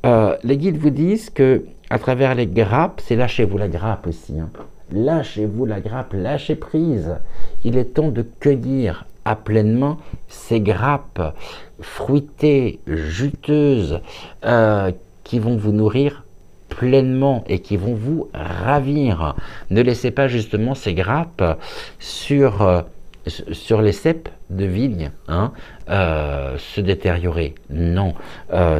Les guides vous disent que à travers les grappes, c'est lâchez-vous la grappe aussi. Hein. Lâchez-vous la grappe, lâchez prise. Il est temps de cueillir à pleine main ces grappes fruitées, juteuses, qui vont vous nourrir pleinement et qui vont vous ravir. Ne laissez pas justement ces grappes sur les ceps de vigne hein, se détériorer. Non,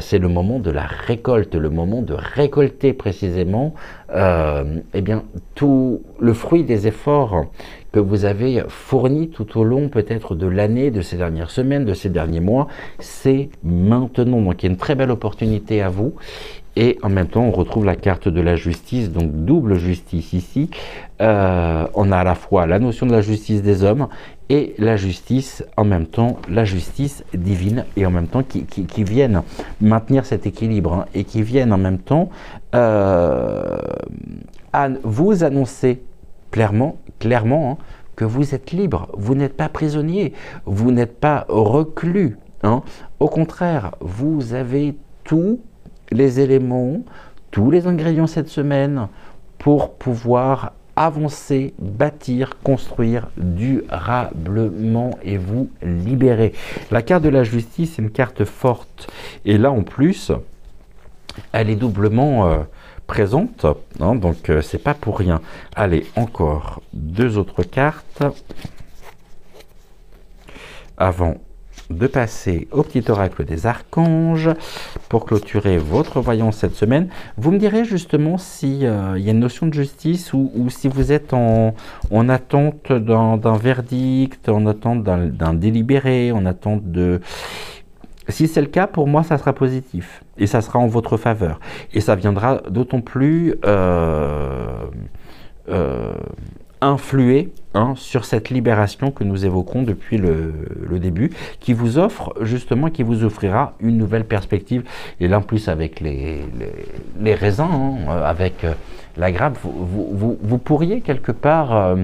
c'est le moment de la récolte, le moment de récolter précisément eh bien, tout le fruit des efforts que vous avez fournis tout au long peut-être de l'année, de ces dernières semaines, de ces derniers mois. C'est maintenant. Donc il y a une très belle opportunité à vous. Et en même temps, on retrouve la carte de la justice, donc double justice ici. On a à la fois la notion de la justice des hommes et la justice, en même temps, la justice divine, et en même temps qui viennent maintenir cet équilibre, hein, et qui viennent en même temps à vous annoncer clairement hein, que vous êtes libre, vous n'êtes pas prisonnier, vous n'êtes pas reclus. Hein. Au contraire, vous avez tous les éléments, tous les ingrédients cette semaine pour pouvoir avancer, bâtir, construire durablement et vous libérer. La carte de la justice est une carte forte et là en plus elle est doublement présente, hein, donc c'est pas pour rien. Allez, encore deux autres cartes avant de passer au petit oracle des archanges pour clôturer votre voyance cette semaine. Vous me direz justement si y a une notion de justice ou si vous êtes en attente d'un verdict, en attente d'un délibéré, en attente de... Si c'est le cas, pour moi, ça sera positif et ça sera en votre faveur. Et ça viendra d'autant plus influer hein, sur cette libération que nous évoquons depuis le début, qui vous offre justement, qui vous offrira une nouvelle perspective. Et là en plus avec les raisins, hein, avec la grappe, vous pourriez quelque part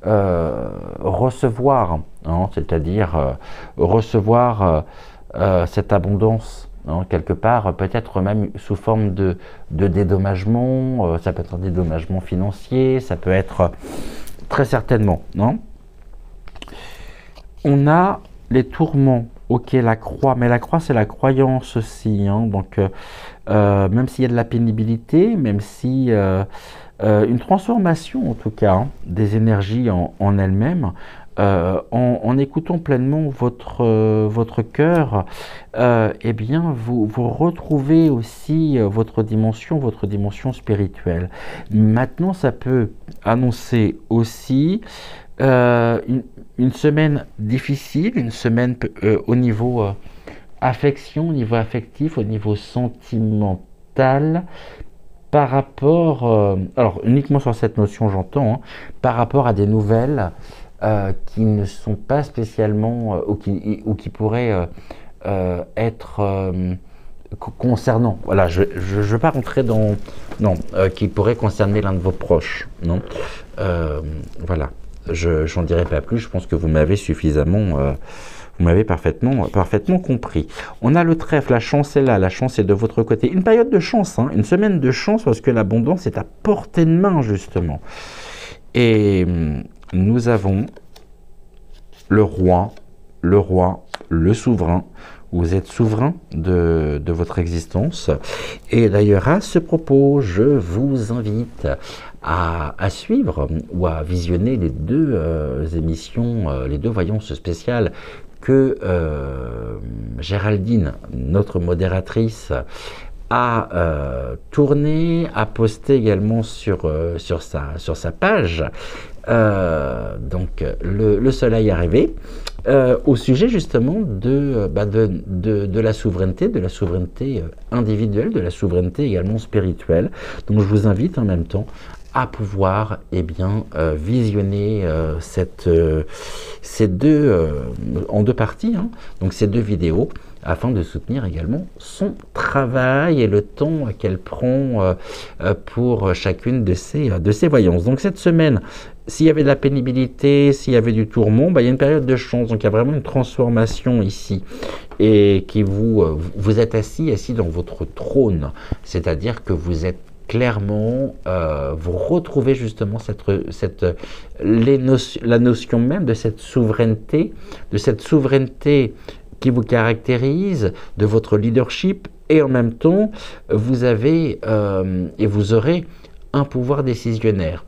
recevoir, hein, c'est-à-dire recevoir cette abondance. Hein, quelque part, peut-être même sous forme de dédommagement, ça peut être un dédommagement financier, ça peut être très certainement, non? On a les tourments, ok, la croix, mais la croix c'est la croyance aussi, hein, donc même s'il y a de la pénibilité, même si une transformation en tout cas hein, des énergies en elles-mêmes, en écoutant pleinement votre cœur, eh bien vous retrouvez aussi votre dimension spirituelle. Maintenant, ça peut annoncer aussi une semaine difficile, une semaine au niveau affection, au niveau affectif, au niveau sentimental, par rapport, alors uniquement sur cette notion j'entends, hein, par rapport à des nouvelles qui ne sont pas spécialement ou qui pourraient être concernant. Voilà, je ne veux pas rentrer dans non, qui pourrait concerner l'un de vos proches. Non, voilà, j'en dirai pas plus. Je pense que vous m'avez suffisamment Vous m'avez parfaitement compris. On a le trèfle, la chance est là, la chance est de votre côté. Une période de chance, hein, une semaine de chance parce que l'abondance est à portée de main justement. Et nous avons le roi, le souverain. Vous êtes souverain de votre existence. Et d'ailleurs, à ce propos, je vous invite à suivre ou à visionner les deux émissions, les deux voyances spéciales que Géraldine, notre modératrice, a tourné, a posté également sur sa page. Donc le soleil est arrivé au sujet justement de la souveraineté individuelle, de la souveraineté également spirituelle. Donc je vous invite en même temps à pouvoir visionner ces deux en deux parties, hein, donc ces deux vidéos, afin de soutenir également son travail et le temps qu'elle prend pour chacune de ces voyances. Donc cette semaine, s'il y avait de la pénibilité, s'il y avait du tourment, il y a une période de chance, donc il y a vraiment une transformation ici, et qui vous êtes assis dans votre trône, c'est-à-dire que vous êtes clairement, vous retrouvez justement la notion même de cette souveraineté qui vous caractérise, de votre leadership, et en même temps, vous avez et vous aurez un pouvoir décisionnaire.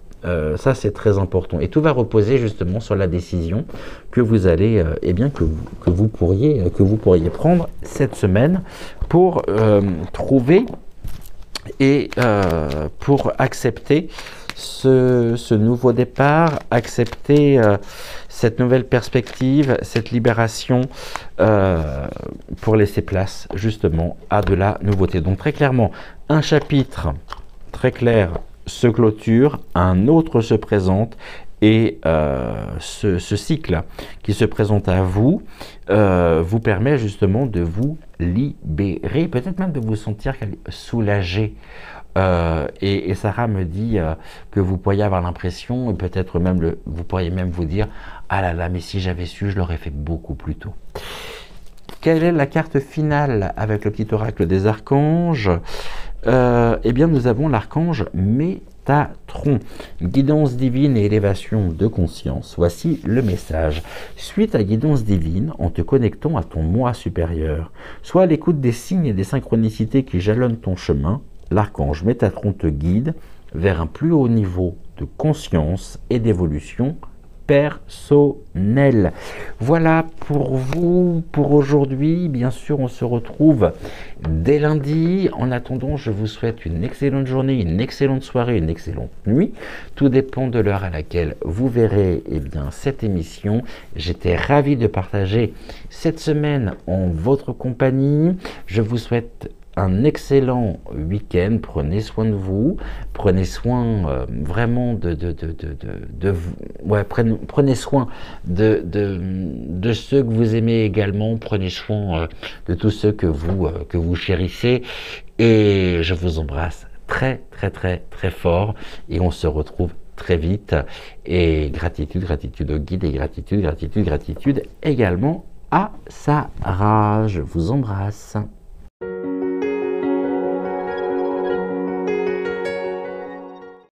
Ça, c'est très important. Et tout va reposer justement sur la décision que vous allez, que vous pourriez prendre cette semaine pour trouver et pour accepter ce nouveau départ, accepter cette nouvelle perspective, cette libération pour laisser place justement à de la nouveauté. Donc très clairement, un chapitre très clair se clôture, un autre se présente, et ce cycle qui se présente à vous vous permet justement de vous libérer, peut-être même de vous sentir soulagé. Et Sarah me dit que vous pourriez avoir l'impression, et peut-être même vous pourriez même vous dire « Ah là là, mais si j'avais su, je l'aurais fait beaucoup plus tôt ». Quelle est la carte finale avec le petit oracle des archanges? Eh bien, nous avons l'archange Métatron, guidance divine et élévation de conscience. Voici le message. Suite à guidance divine, en te connectant à ton moi supérieur, sois à l'écoute des signes et des synchronicités qui jalonnent ton chemin. L'archange Métatron te guide vers un plus haut niveau de conscience et d'évolution personnelle. Voilà pour vous, pour aujourd'hui. Bien sûr, on se retrouve dès lundi. En attendant, je vous souhaite une excellente journée, une excellente soirée, une excellente nuit. Tout dépend de l'heure à laquelle vous verrez cette émission. J'étais ravi de partager cette semaine en votre compagnie. Je vous souhaite un excellent week-end, prenez soin de vous, prenez soin vraiment de vous, prenez soin de ceux que vous aimez également, prenez soin de tous ceux que vous chérissez, et je vous embrasse très fort, et on se retrouve très vite, et gratitude au guide, et gratitude également à Sarah. Je vous embrasse.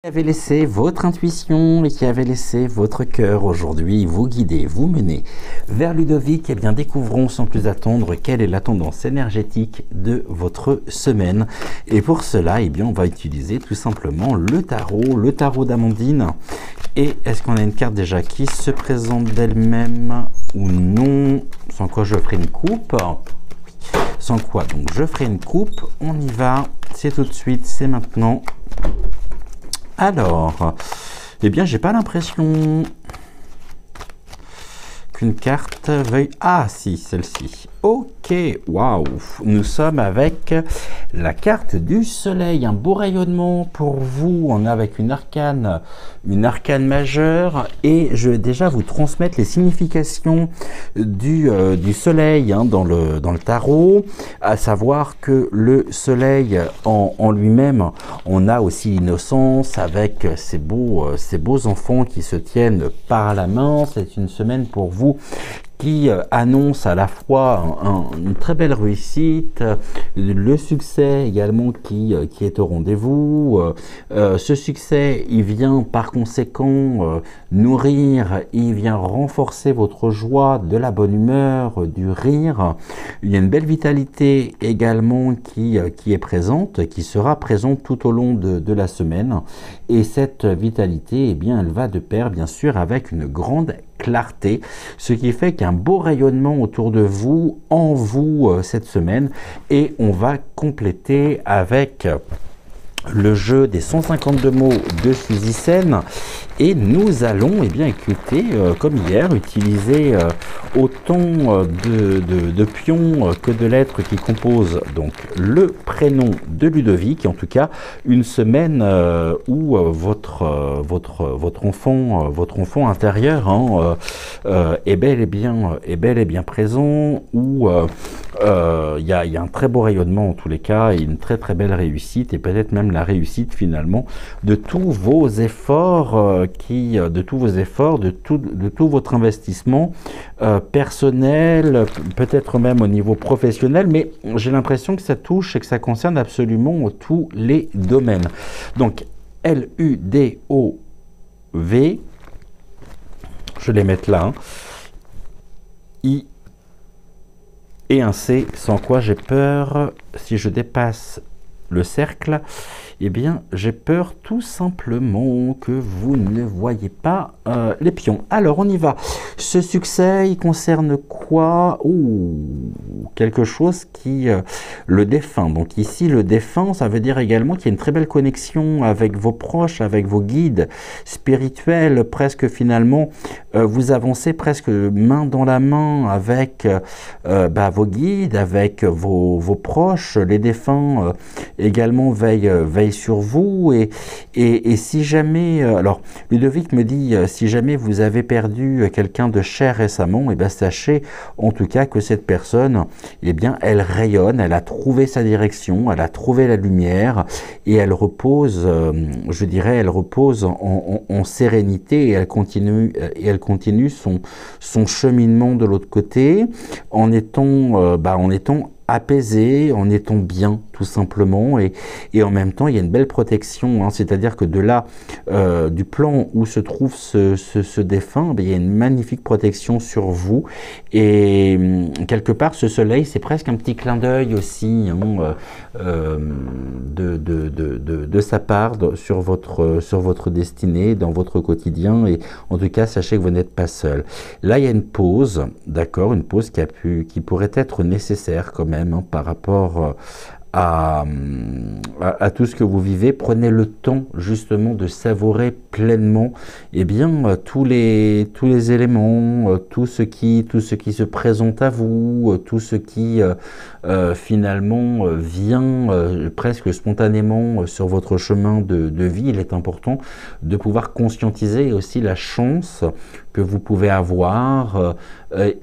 Qui avait laissé votre intuition et qui avait laissé votre cœur aujourd'hui vous guider, vous mener vers Ludovic, eh bien découvrons sans plus attendre quelle est la tendance énergétique de votre semaine. Et pour cela, eh bien on va utiliser tout simplement le tarot d'Amandine. Et est-ce qu'on a une carte déjà qui se présente d'elle-même ou non? Sans quoi je ferai une coupe. Sans quoi donc je ferai une coupe. On y va, c'est tout de suite, c'est maintenant. Alors, eh bien, j'ai pas l'impression qu'une carte veuille... Ah, si, celle-ci. Ok, waouh. Nous sommes avec la carte du soleil. Un beau rayonnement pour vous. On est avec une arcane majeure. Et je vais déjà vous transmettre les significations du soleil dans le tarot. À savoir que le soleil en lui-même, on a aussi l'innocence avec ces beaux enfants qui se tiennent par la main. C'est une semaine pour vous qui annonce à la fois une très belle réussite, le succès également qui est au rendez-vous. Ce succès, il vient par conséquent nourrir, il vient renforcer votre joie, de la bonne humeur, du rire. Il y a une belle vitalité également qui est présente, qui sera présente tout au long de la semaine. Et cette vitalité, eh bien, elle va de pair, bien sûr, avec une grande clarté, ce qui fait qu'un beau rayonnement autour de vous, en vous, cette semaine. Et on va compléter avec le jeu des 152 mots de Suzy Sen. Et nous allons, eh bien, écouter, comme hier, utiliser autant de pions que de lettres qui composent donc le prénom de Ludovic. En tout cas, une semaine où votre enfant intérieur est bel et bien présent, où il y a un très beau rayonnement en tous les cas, et une très très belle réussite, et peut-être même la réussite finalement de tous vos efforts, de tout votre investissement personnel, peut-être même au niveau professionnel, mais j'ai l'impression que ça touche et que ça concerne absolument tous les domaines. Donc L-U-D-O-V, je vais les mettre là, I et un C, sans quoi j'ai peur, si je dépasse le cercle, eh bien, j'ai peur tout simplement que vous ne voyez pas les pions. Alors, on y va. Ce succès, il concerne quoi? Quelque chose qui le défunt. Donc ici, le défunt, ça veut dire également qu'il y a une très belle connexion avec vos proches, avec vos guides spirituels. Presque finalement, vous avancez presque main dans la main avec vos guides, avec vos proches. Les défunts également veillent sur vous, et si jamais, alors Ludovic me dit, si jamais vous avez perdu quelqu'un de cher récemment, et bien sachez en tout cas que cette personne, eh bien elle rayonne, elle a trouvé sa direction, elle a trouvé la lumière, et elle repose, je dirais, elle repose en sérénité, et elle continue son cheminement de l'autre côté, en étant apaisé, en étant bien tout simplement, et en même temps il y a une belle protection, c'est-à-dire que de là, du plan où se trouve ce défunt, il y a une magnifique protection sur vous, et quelque part ce soleil, c'est presque un petit clin d'œil aussi de sa part sur votre destinée, dans votre quotidien, et en tout cas sachez que vous n'êtes pas seul. Là il y a une pause, d'accord, une pause qui pourrait être nécessaire quand même, par rapport à tout ce que vous vivez. Prenez le temps justement de savourer pleinement tous les éléments, tout ce qui se présente à vous, tout ce qui finalement vient presque spontanément sur votre chemin de vie. Il est important de pouvoir conscientiser aussi la chance que vous pouvez avoir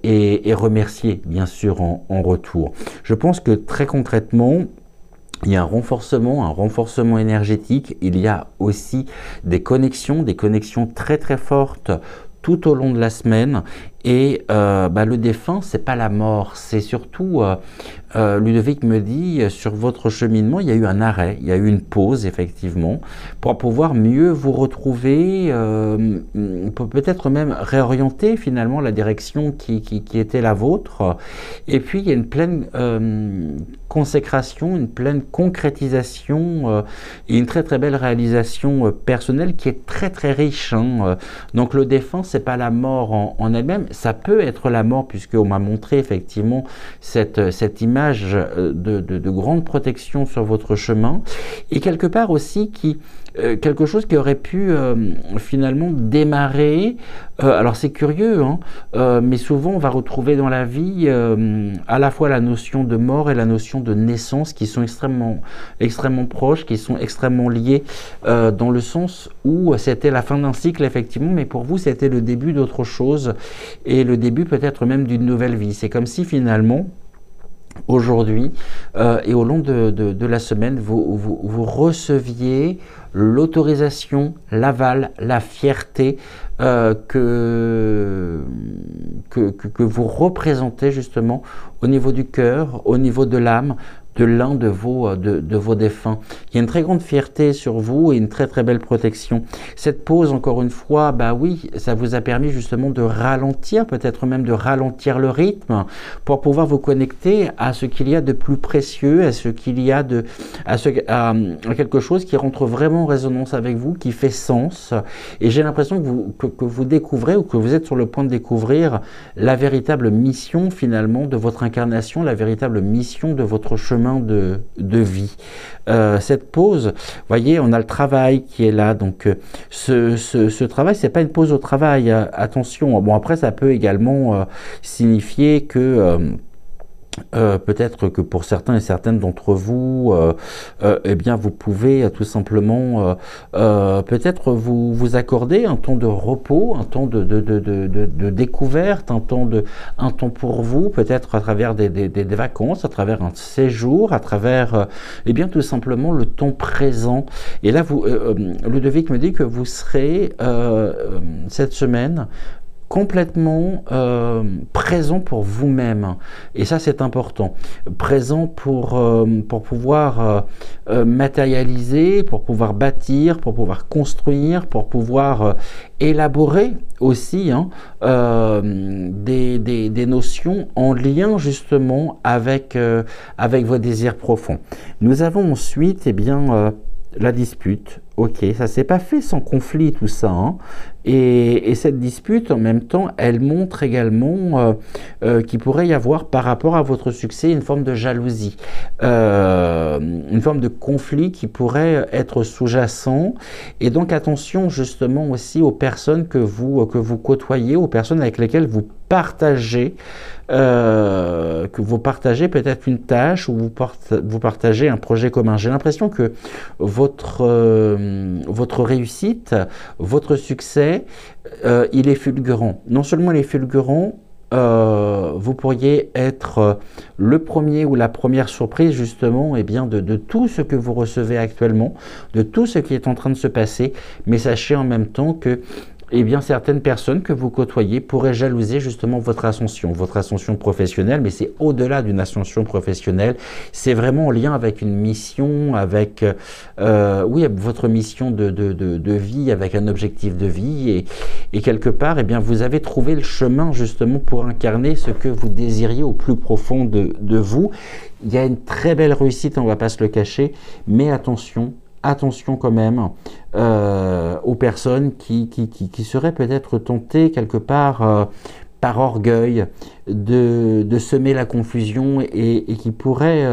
et remercier bien sûr en retour. Je pense que très concrètement, il y a un renforcement énergétique. Il y a aussi des connexions très très fortes tout au long de la semaine. Et le défunt, c'est pas la mort, c'est surtout, Ludovic me dit, sur votre cheminement, il y a eu un arrêt, il y a eu une pause, effectivement, pour pouvoir mieux vous retrouver, peut-être même réorienter finalement la direction qui était la vôtre. Et puis, il y a une pleine consécration, une pleine concrétisation et une très très belle réalisation personnelle qui est très très riche. Donc, le défunt, c'est pas la mort en elle-même. Ça peut être la mort, puisqu'on m'a montré effectivement cette image de grande protection sur votre chemin, et quelque part aussi quelque chose qui aurait pu finalement démarrer. Alors c'est curieux, mais souvent on va retrouver dans la vie à la fois la notion de mort et la notion de naissance qui sont extrêmement proches, qui sont extrêmement liés, dans le sens où c'était la fin d'un cycle effectivement, mais pour vous c'était le début d'autre chose, et le début peut-être même d'une nouvelle vie. C'est comme si finalement aujourd'hui et au long de la semaine, vous receviez l'autorisation, l'aval, la fierté que que vous représentez justement au niveau du cœur, au niveau de l'âme, de l'un de vos défunts. Il y a une très grande fierté sur vous et une très très belle protection. Cette pause, encore une fois, bah oui, ça vous a permis justement de ralentir, peut-être même de ralentir le rythme pour pouvoir vous connecter à ce qu'il y a de plus précieux, à ce qu'il y a à quelque chose qui rentre vraiment en résonance avec vous, qui fait sens. Et j'ai l'impression que vous découvrez ou que vous êtes sur le point de découvrir la véritable mission finalement de votre incarnation, la véritable mission de votre chemin de vie. Cette pause, vous voyez, on a le travail qui est là, donc ce travail, c'est pas une pause au travail, attention. Bon, après, ça peut également signifier que peut-être que pour certains et certaines d'entre vous, eh bien, vous pouvez tout simplement peut-être vous accorder un temps de repos, un temps de découverte, un temps pour vous, peut-être à travers des vacances, à travers un séjour, à travers, eh bien, tout simplement le temps présent. Et là, Ludovic me dit que vous serez cette semaine complètement présent pour vous-même, et ça c'est important, présent pour pouvoir matérialiser, pour pouvoir bâtir, pour pouvoir construire, pour pouvoir élaborer aussi des notions en lien justement avec vos désirs profonds. Nous avons ensuite la dispute. Ok, ça s'est pas fait sans conflit tout ça, hein. Et cette dispute en même temps, elle montre également qu'il pourrait y avoir par rapport à votre succès une forme de jalousie, une forme de conflit qui pourrait être sous-jacent. Et donc attention justement aussi aux personnes que vous côtoyez, aux personnes avec lesquelles vous partagez peut-être une tâche ou vous partagez un projet commun. J'ai l'impression que votre réussite, votre succès, il est fulgurant. Non seulement il est fulgurant, vous pourriez être le premier ou la première surprise justement de tout ce que vous recevez actuellement, de tout ce qui est en train de se passer, mais sachez en même temps que certaines personnes que vous côtoyez pourraient jalouser justement votre ascension professionnelle, mais c'est au-delà d'une ascension professionnelle, c'est vraiment en lien avec une mission, avec votre mission de vie, avec un objectif de vie, et quelque part, vous avez trouvé le chemin justement pour incarner ce que vous désiriez au plus profond de vous. Il y a une très belle réussite, on ne va pas se le cacher, mais attention quand même aux personnes qui seraient peut-être tentées quelque part par orgueil de semer la confusion et qui pourraient,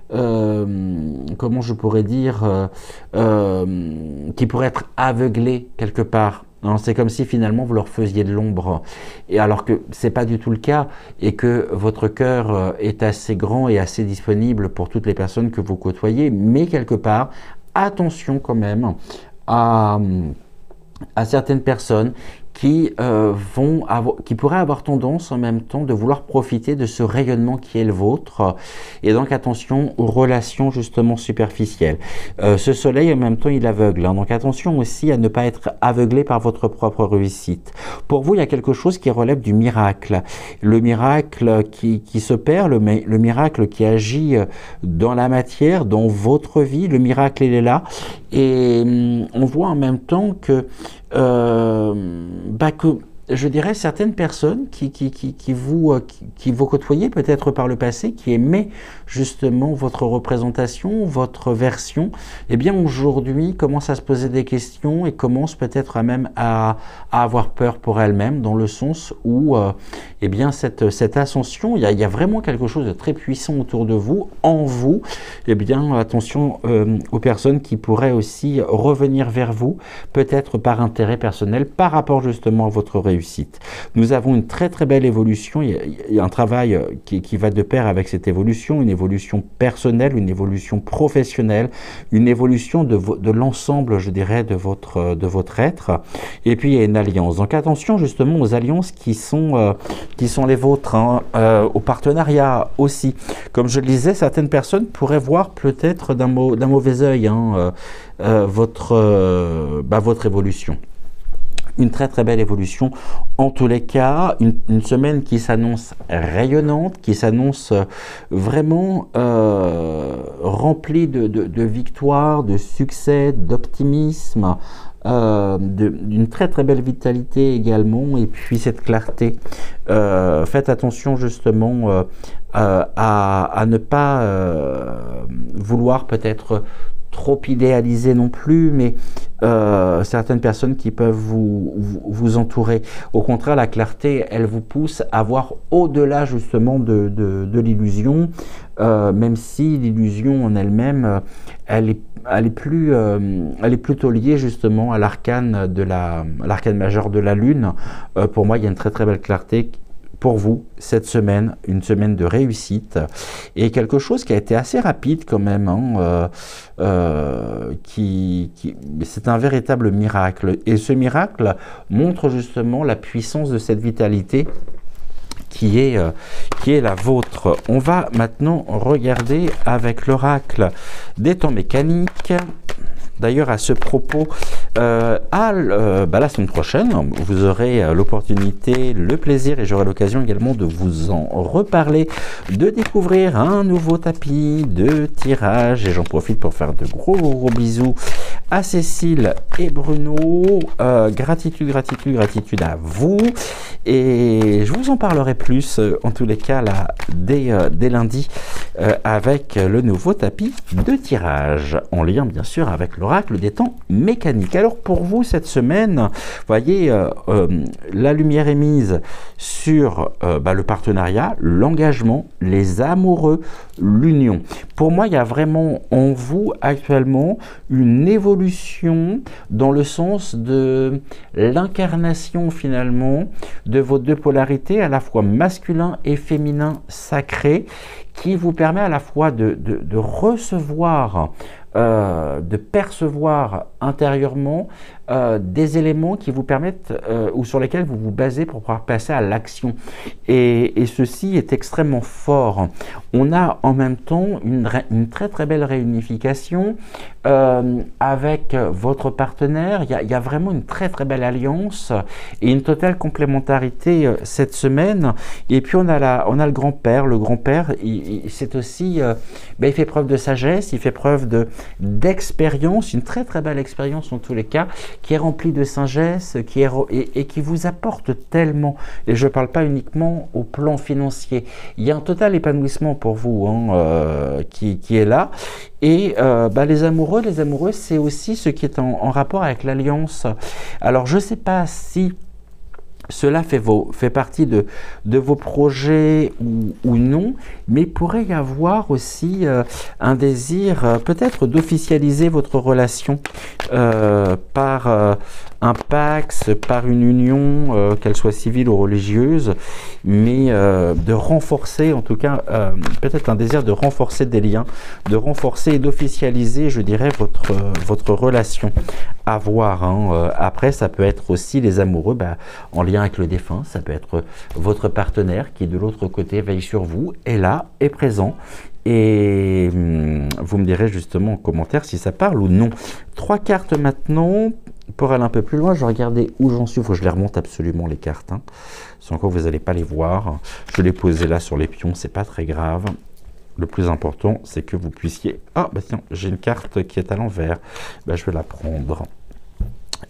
comment je pourrais dire, qui pourraient être aveuglées quelque part. C'est comme si finalement vous leur faisiez de l'ombre, et alors que c'est pas du tout le cas, et que votre cœur est assez grand et assez disponible pour toutes les personnes que vous côtoyez, mais quelque part, attention quand même à certaines personnes qui pourraient avoir tendance en même temps de vouloir profiter de ce rayonnement qui est le vôtre, et donc attention aux relations justement superficielles. Ce soleil en même temps il aveugle, donc attention aussi à ne pas être aveuglé par votre propre réussite. Pour vous il y a quelque chose qui relève du miracle, le miracle qui s'opère, le miracle qui agit dans la matière, dans votre vie, le miracle il est là, et on voit en même temps que je dirais certaines personnes qui vous côtoyez peut-être par le passé, qui aimaient justement votre représentation, votre version, aujourd'hui commencent à se poser des questions et commencent peut-être même à avoir peur pour elles-mêmes, dans le sens où cette ascension, il y a vraiment quelque chose de très puissant autour de vous, en vous. Attention aux personnes qui pourraient aussi revenir vers vous, peut-être par intérêt personnel, par rapport justement à votre réussite. Nous avons une très très belle évolution, il y a un travail qui va de pair avec cette évolution, une évolution personnelle, une évolution professionnelle, une évolution de l'ensemble, je dirais, de votre être, et puis il y a une alliance. Donc attention justement aux alliances qui sont les vôtres, au partenariat aussi. Comme je le disais, certaines personnes pourraient voir peut-être d'un mauvais œil votre évolution. une très très belle évolution. En tous les cas, une semaine qui s'annonce rayonnante, qui s'annonce vraiment remplie de victoires, de succès, d'optimisme, d'une très très belle vitalité également, et puis cette clarté. Faites attention justement à ne pas vouloir peut-être trop idéalisé non plus, mais certaines personnes qui peuvent vous entourer. Au contraire, la clarté, elle vous pousse à voir au-delà justement de l'illusion, même si l'illusion en elle-même, elle est plutôt liée justement à l'arcane majeur de la Lune. Pour moi, il y a une très très belle clarté pour vous cette semaine, une semaine de réussite, et quelque chose qui a été assez rapide quand même, hein, c'est un véritable miracle, et ce miracle montre justement la puissance de cette vitalité qui est la vôtre. On va maintenant regarder avec l'oracle des temps mécaniques. D'ailleurs, à ce propos, la semaine prochaine, vous aurez l'opportunité, le plaisir, et j'aurai l'occasion également de vous en reparler, de découvrir un nouveau tapis de tirage. Et j'en profite pour faire de gros bisous à Cécile et Bruno. Gratitude à vous. Et je vous en parlerai plus, en tous les cas, là, dès lundi, avec le nouveau tapis de tirage, en lien bien sûr avec l'oracle des temps mécaniques. Alors pour vous, cette semaine, voyez, la lumière est mise sur le partenariat, l'engagement, les amoureux, l'union. Pour moi, il y a vraiment en vous actuellement une évolution dans le sens de l'incarnation finalement de vos deux polarités, à la fois masculin et féminin sacré, qui vous permet à la fois de recevoir, de percevoir intérieurement des éléments qui vous permettent ou sur lesquels vous vous basez pour pouvoir passer à l'action. Et ceci est extrêmement fort. On a en même temps une très très belle réunification avec votre partenaire. Il y a vraiment une très très belle alliance et une totale complémentarité cette semaine. Et puis on a le grand-père. Le grand-père, c'est aussi, il fait preuve de sagesse, il fait preuve d'expérience, une très très belle expérience en tous les cas, qui est remplie de sagesse, et qui vous apporte tellement. Et je ne parle pas uniquement au plan financier. Il y a un total épanouissement pour vous qui est là. Et les amoureux, c'est aussi ce qui est en rapport avec l'alliance. Alors je ne sais pas si cela fait partie de vos projets ou non, mais il pourrait y avoir aussi un désir peut-être d'officialiser votre relation par un pax, par une union, qu'elle soit civile ou religieuse, mais de renforcer, en tout cas, peut-être un désir de renforcer des liens, de renforcer et d'officialiser, je dirais, votre relation à voir. Après, ça peut être aussi les amoureux en lien avec le défunt, ça peut être votre partenaire qui, de l'autre côté, veille sur vous, est là, est présent. Et vous me direz justement en commentaire si ça parle ou non. 3 cartes maintenant. Pour aller un peu plus loin, je vais regarder où j'en suis. Il faut que je les remonte absolument, les cartes. Sans encore, vous n'allez pas les voir. Je les poser là sur les pions, c'est pas très grave. Le plus important, c'est que vous puissiez... Ah, tiens, j'ai une carte qui est à l'envers. Je vais la prendre.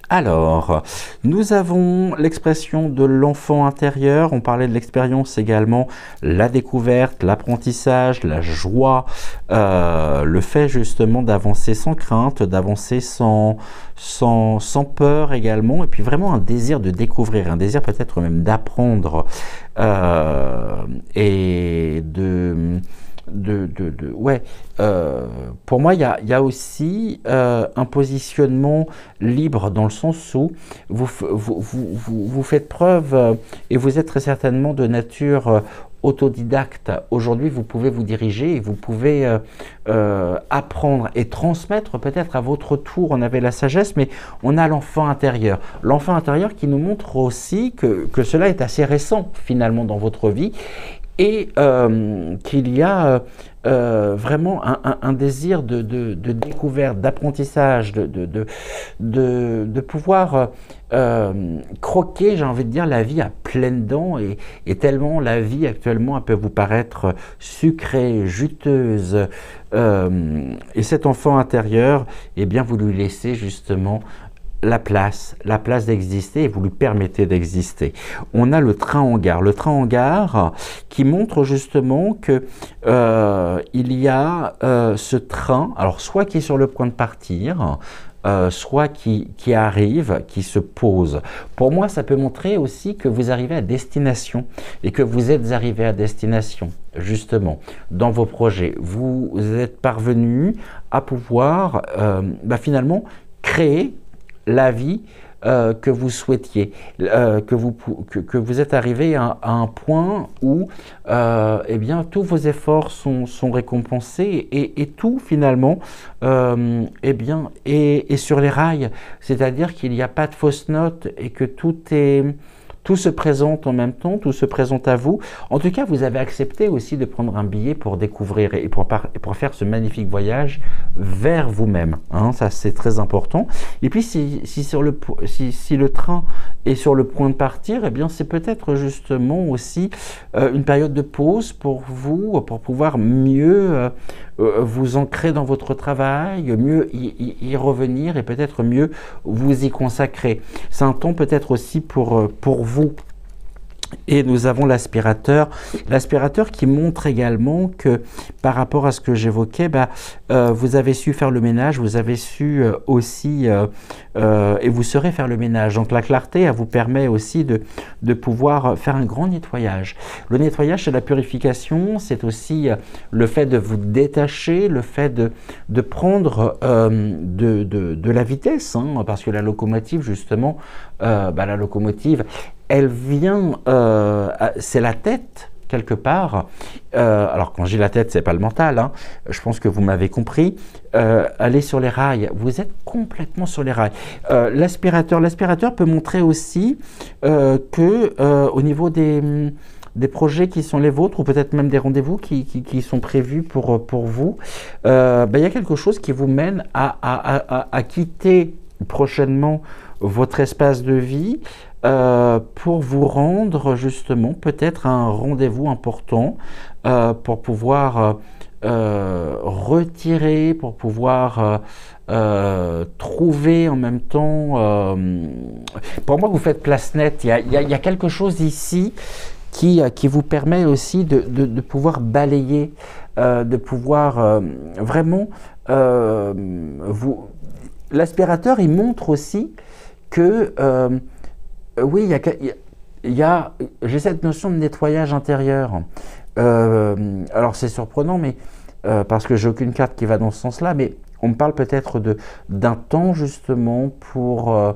Alors, nous avons l'expression de l'enfant intérieur, on parlait de l'expérience également, la découverte, l'apprentissage, la joie, le fait justement d'avancer sans crainte, d'avancer sans peur également, et puis vraiment un désir de découvrir, un désir peut-être même d'apprendre et pour moi, il y a aussi un positionnement libre dans le sens où vous faites preuve et vous êtes très certainement de nature autodidacte. Aujourd'hui, vous pouvez vous diriger et vous pouvez apprendre et transmettre peut-être à votre tour. On avait la sagesse, mais on a l'enfant intérieur. L'enfant intérieur qui nous montre aussi que cela est assez récent finalement dans votre vie, et qu'il y a vraiment un désir de découverte, d'apprentissage, de pouvoir croquer, j'ai envie de dire, la vie à pleines dents, et tellement la vie actuellement elle peut vous paraître sucrée, juteuse, et cet enfant intérieur, eh bien vous lui laissez justement la place d'exister, et vous lui permettez d'exister. On a le train en gare. Le train en gare qui montre justement que il y a ce train, alors soit qui est sur le point de partir, soit qui arrive, qui se pose. Pour moi, ça peut montrer aussi que vous arrivez à destination, et que vous êtes arrivé à destination, justement, dans vos projets. Vous êtes parvenu à pouvoir finalement créer la vie que vous souhaitiez, que vous êtes arrivé à un point où eh bien, tous vos efforts sont récompensés, et tout finalement eh bien, est sur les rails. C'est-à-dire qu'il n'y a pas de fausses notes, et que tout se présente en même temps, tout se présente à vous. En tout cas, vous avez accepté aussi de prendre un billet pour découvrir et pour faire ce magnifique voyage vers vous-même. Hein, ça, c'est très important. Et puis, si le train est sur le point de partir, eh bien, c'est peut-être justement aussi une période de pause pour vous, pour pouvoir mieux vous ancrer dans votre travail, mieux y revenir, et peut-être mieux vous y consacrer. C'est un temps peut-être aussi pour vous. Et nous avons l'aspirateur qui montre également que par rapport à ce que j'évoquais, vous avez su faire le ménage, vous avez su aussi, et vous saurez faire le ménage. Donc la clarté, elle vous permet aussi de pouvoir faire un grand nettoyage. Le nettoyage, c'est la purification, c'est aussi le fait de vous détacher, le fait de prendre de la vitesse, hein, parce que la locomotive, justement, la locomotive, elle vient, c'est la tête, quelque part. Alors, quand je dis la tête, c'est pas le mental, hein, je pense que vous m'avez compris. Aller sur les rails, vous êtes complètement sur les rails. L'aspirateur peut montrer aussi que au niveau des projets qui sont les vôtres, ou peut-être même des rendez-vous qui sont prévus pour vous, il y a quelque chose qui vous mène à quitter prochainement votre espace de vie pour vous rendre justement peut-être à un rendez-vous important, pour pouvoir retirer, pour pouvoir trouver en même temps. Pour moi, vous faites place nette. Il y a quelque chose ici qui vous permet aussi de pouvoir balayer, de pouvoir vraiment l'aspirateur, il montre aussi que oui, j'ai cette notion de nettoyage intérieur. Alors c'est surprenant, mais parce que j'ai aucune carte qui va dans ce sens-là, mais on me parle peut-être d'un temps justement pour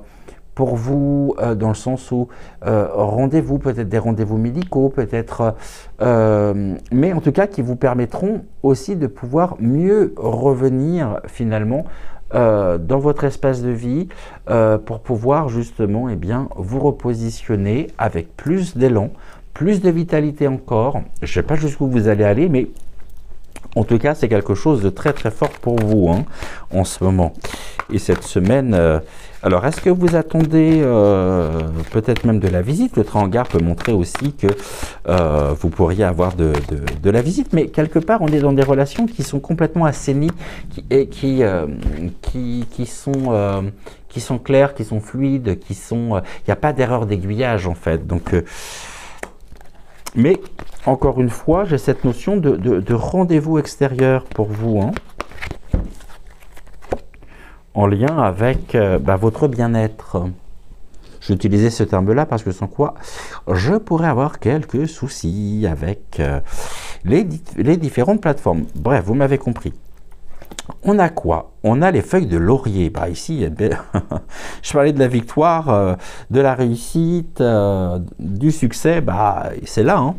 vous, dans le sens où rendez-vous, peut-être des rendez-vous médicaux, peut-être, mais en tout cas qui vous permettront aussi de pouvoir mieux revenir finalement dans votre espace de vie, pour pouvoir justement vous repositionner avec plus d'élan, plus de vitalité encore. Je ne sais pas jusqu'où vous allez aller, mais en tout cas, c'est quelque chose de très très fort pour vous, hein, en ce moment. Et cette semaine, alors est-ce que vous attendez peut-être même de la visite? Le train en gare peut montrer aussi que vous pourriez avoir de la visite, mais quelque part, on est dans des relations qui sont complètement assainies, qui sont claires, qui sont fluides, il n'y a pas d'erreur d'aiguillage en fait. Donc mais encore une fois, j'ai cette notion de rendez-vous extérieur pour vous, hein, en lien avec votre bien-être. J'utilisais ce terme-là parce que sans quoi je pourrais avoir quelques soucis avec les différentes plateformes. Bref, vous m'avez compris. On a quoi? On a les feuilles de laurier. Ici, je parlais de la victoire, de la réussite, du succès. C'est là.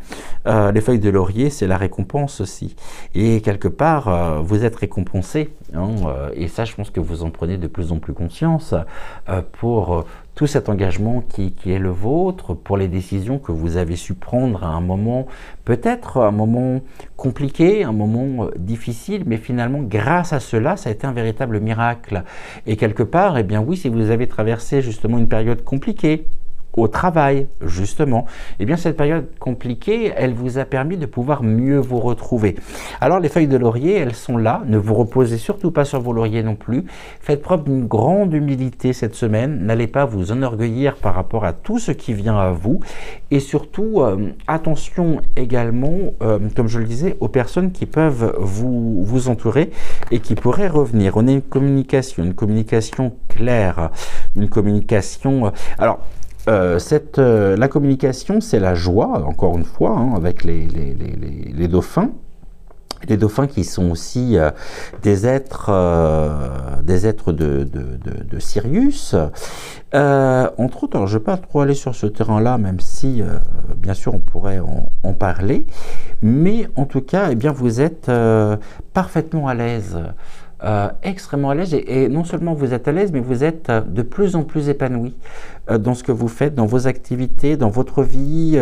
Hein. Les feuilles de laurier, c'est la récompense aussi. Et quelque part, vous êtes récompensé. Hein, et ça, je pense que vous en prenez de plus en plus conscience pour tout cet engagement qui est le vôtre, pour les décisions que vous avez su prendre à un moment, peut-être un moment compliqué, un moment difficile, mais finalement, grâce à cela, ça a été un véritable miracle. Et quelque part, eh bien oui, si vous avez traversé justement une période compliquée, au travail, justement, eh bien cette période compliquée, elle vous a permis de pouvoir mieux vous retrouver. Alors les feuilles de laurier, elles sont là, ne vous reposez surtout pas sur vos lauriers non plus, faites preuve d'une grande humilité cette semaine, n'allez pas vous enorgueillir par rapport à tout ce qui vient à vous, et surtout, attention également, comme je le disais, aux personnes qui peuvent vous entourer et qui pourraient revenir. On a une communication claire, une communication... alors, la communication, c'est la joie, encore une fois, hein, avec les dauphins. Les dauphins qui sont aussi des êtres de Sirius. Entre autres, alors je ne vais pas trop aller sur ce terrain-là, même si, bien sûr, on pourrait en parler. Mais en tout cas, eh bien, vous êtes parfaitement à l'aise. Extrêmement à l'aise et non seulement vous êtes à l'aise, mais vous êtes de plus en plus épanoui dans ce que vous faites, dans vos activités, dans votre vie.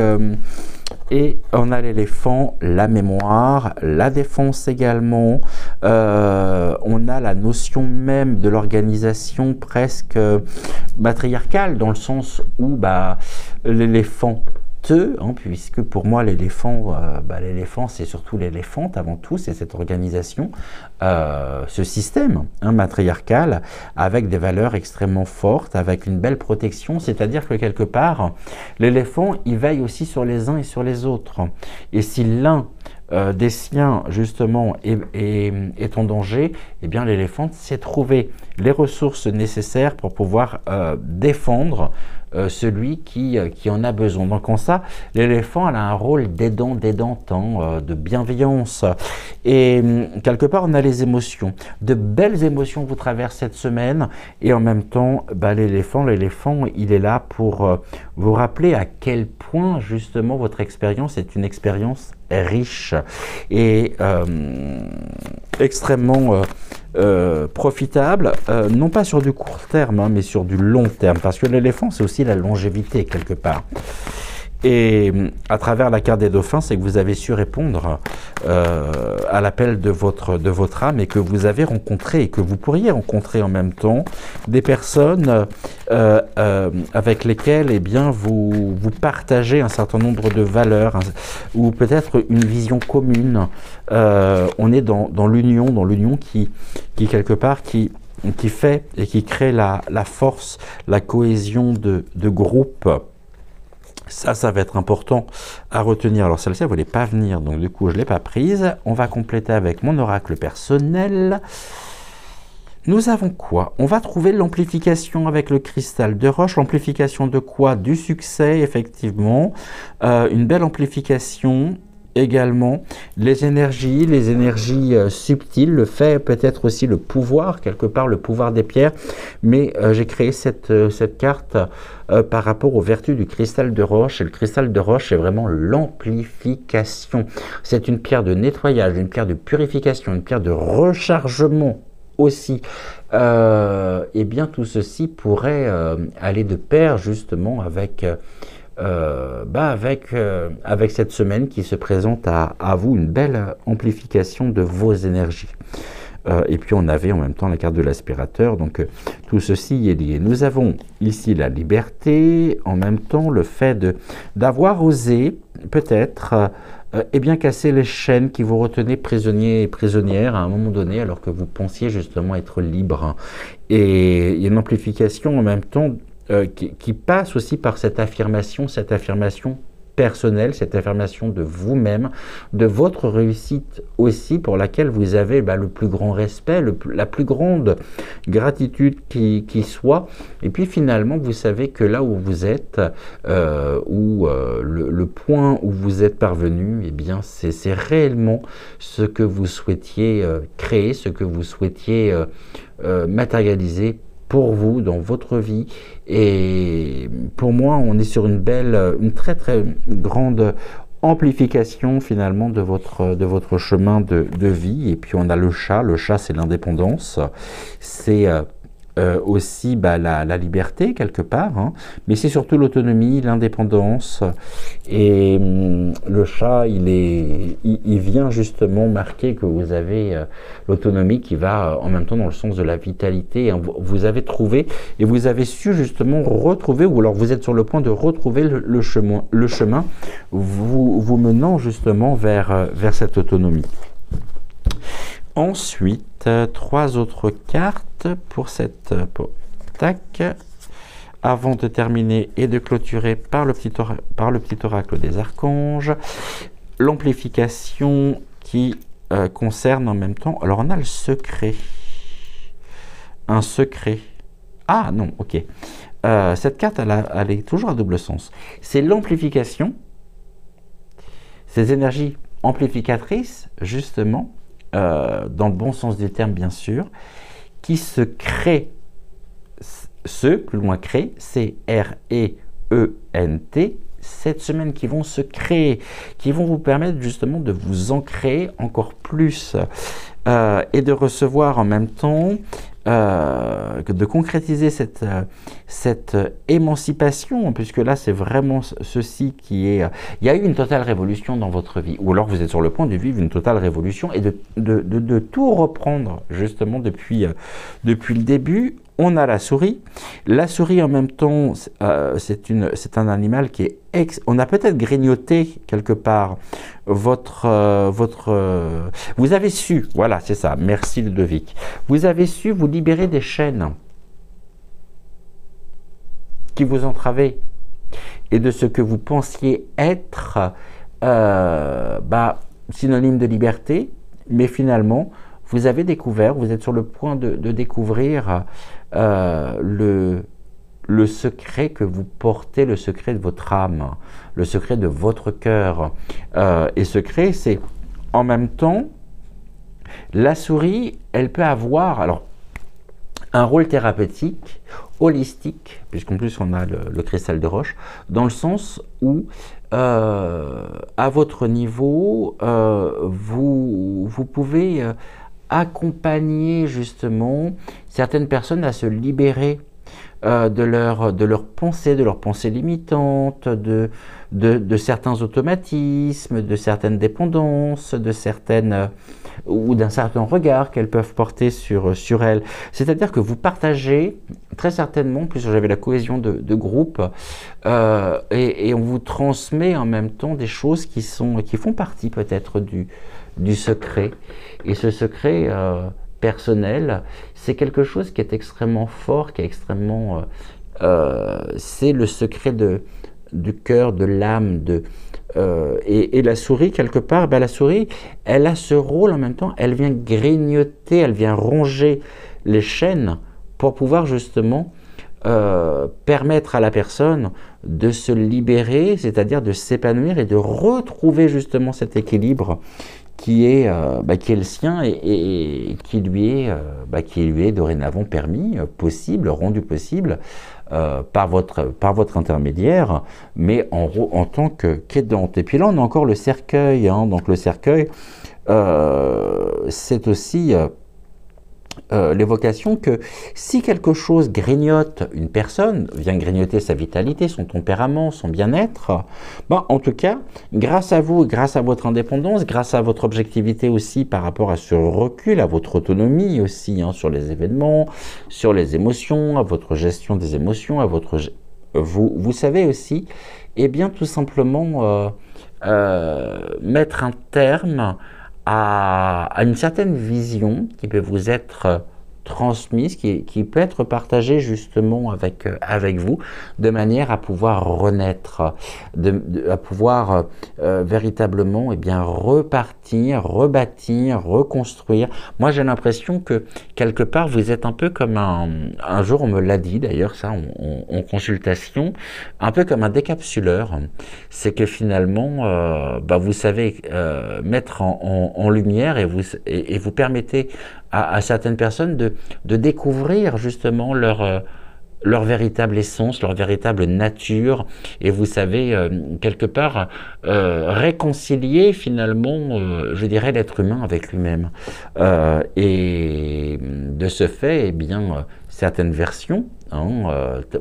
Et on a l'éléphant, la mémoire, la défense également. On a la notion même de l'organisation presque matriarcale, dans le sens où l'éléphant hein, puisque pour moi l'éléphant c'est surtout l'éléphante avant tout, c'est cette organisation, ce système matriarcal avec des valeurs extrêmement fortes, avec une belle protection, c'est-à-dire que quelque part l'éléphant il veille aussi sur les uns et sur les autres, et si l'un des siens justement est en danger, eh bien l'éléphant sait trouver les ressources nécessaires pour pouvoir défendre celui qui en a besoin. Donc en ça, l'éléphant a un rôle d'aidant, de bienveillance. Et quelque part, on a les émotions. De belles émotions vous traversent cette semaine. Et en même temps, l'éléphant, il est là pour vous rappeler à quel point justement votre expérience est une expérience riche et extrêmement profitable, non pas sur du court terme, mais sur du long terme, parce que l'éléphant, c'est aussi la longévité quelque part. Et à travers la carte des dauphins, c'est que vous avez su répondre à l'appel de votre âme, et que vous avez rencontré, et que vous pourriez rencontrer en même temps des personnes avec lesquelles vous partagez un certain nombre de valeurs, ou peut-être une vision commune. On est dans l'union qui quelque part qui fait et qui crée la force, la cohésion de groupe. Ça va être important à retenir. Alors celle-ci, elle ne voulait pas venir, donc du coup, je ne l'ai pas prise. On va compléter avec mon oracle personnel. Nous avons quoi? On va trouver l'amplification avec le cristal de roche. L'amplification de quoi? Du succès, effectivement. Une belle amplification. Également, les énergies subtiles, le fait peut-être aussi le pouvoir, quelque part le pouvoir des pierres, mais j'ai créé cette carte par rapport aux vertus du cristal de roche, et le cristal de roche, c'est vraiment l'amplification. C'est une pierre de nettoyage, une pierre de purification, une pierre de rechargement aussi. Et bien tout ceci pourrait aller de pair justement avec... avec cette semaine qui se présente à vous, une belle amplification de vos énergies. Et puis on avait en même temps la carte de l'aspirateur, donc tout ceci est lié. Nous avons ici la liberté, en même temps le fait d'avoir osé peut-être casser les chaînes qui vous retenaient prisonniers et prisonnières à un moment donné, alors que vous pensiez justement être libre. Et il y a une amplification en même temps qui passe aussi par cette affirmation personnelle, cette affirmation de vous-même, de votre réussite aussi, pour laquelle vous avez le plus grand respect, la plus grande gratitude qui soit. Et puis finalement, vous savez que là où vous êtes, le point où vous êtes parvenu, eh bien, c'est réellement ce que vous souhaitiez créer, ce que vous souhaitiez matérialiser pour vous, dans votre vie. Et pour moi, on est sur une très très grande amplification finalement de votre chemin de vie. Et puis on a le chat c'est l'indépendance, c'est aussi la liberté quelque part, hein, mais c'est surtout l'autonomie, l'indépendance. Et le chat, il vient justement marquer que vous avez l'autonomie qui va en même temps dans le sens de la vitalité. Hein. Vous avez trouvé et vous avez su justement retrouver, ou alors vous êtes sur le point de retrouver le chemin vous menant justement vers cette autonomie. Ensuite, 3 autres cartes pour cette tac. Avant de terminer et de clôturer par le petit oracle des archanges, l'amplification qui concerne en même temps. Alors on a le secret. Un secret. Ah non, ok. Cette carte, elle est toujours à double sens. C'est l'amplification. Ces énergies amplificatrices, justement, dans le bon sens du terme bien sûr, qui se créent, plus loin créent, C-R-E-E-N-T, cette semaine qui vont se créer, qui vont vous permettre justement de vous ancrer encore plus et de recevoir en même temps, de concrétiser cette émancipation, puisque là c'est vraiment ceci qui est... il y a eu une totale révolution dans votre vie, ou alors vous êtes sur le point de vivre une totale révolution et de tout reprendre justement depuis le début. On a la souris. La souris en même temps, c'est un animal qui est... On a peut-être grignoté quelque part votre... vous avez su, voilà, c'est ça, merci Ludovic. Vous avez su vous libérer des chaînes qui vous entravaient et de ce que vous pensiez être synonyme de liberté, mais finalement, vous avez découvert, vous êtes sur le point de découvrir le secret que vous portez, le secret de votre âme, le secret de votre cœur. Et secret, c'est en même temps, la souris, elle peut avoir alors un rôle thérapeutique, holistique, puisqu'en plus on a le cristal de roche, dans le sens où à votre niveau, vous pouvez accompagner justement certaines personnes à se libérer de leurs pensées limitantes, de certains automatismes, de certaines dépendances, ou d'un certain regard qu'elles peuvent porter sur elles. C'est-à-dire que vous partagez très certainement, puisque j'avais la cohésion de groupe, et on vous transmet en même temps des choses qui font partie peut-être du secret. Et ce secret personnel, c'est quelque chose qui est extrêmement fort, qui est extrêmement... c'est le secret du cœur, de l'âme, et la souris, quelque part, la souris, elle a ce rôle en même temps, elle vient grignoter, elle vient ronger les chaînes pour pouvoir justement permettre à la personne de se libérer, c'est-à-dire de s'épanouir et de retrouver justement cet équilibre qui est le sien et qui lui est dorénavant permis, possible, rendu possible par votre intermédiaire, mais en tant qu'aidante. Et puis là, on a encore le cercueil. Hein, donc le cercueil, c'est aussi l'évocation que si quelque chose grignote une personne, vient grignoter sa vitalité, son tempérament, son bien-être, en tout cas, grâce à vous, grâce à votre indépendance, grâce à votre objectivité aussi par rapport à ce recul, à votre autonomie aussi sur les événements, sur les émotions, à votre gestion des émotions, vous savez aussi, tout simplement mettre un terme à une certaine vision qui peut vous être transmise, qui peut être partagée justement avec vous, de manière à pouvoir renaître, à pouvoir véritablement repartir, rebâtir, reconstruire. Moi j'ai l'impression que quelque part vous êtes un peu comme un jour on me l'a dit d'ailleurs ça en consultation, un peu comme un décapsuleur. C'est que finalement vous savez mettre en lumière et vous permettez à certaines personnes de découvrir justement leur véritable essence, leur véritable nature, et vous savez, quelque part, réconcilier finalement, je dirais, l'être humain avec lui-même. Et de ce fait, certaines versions, hein,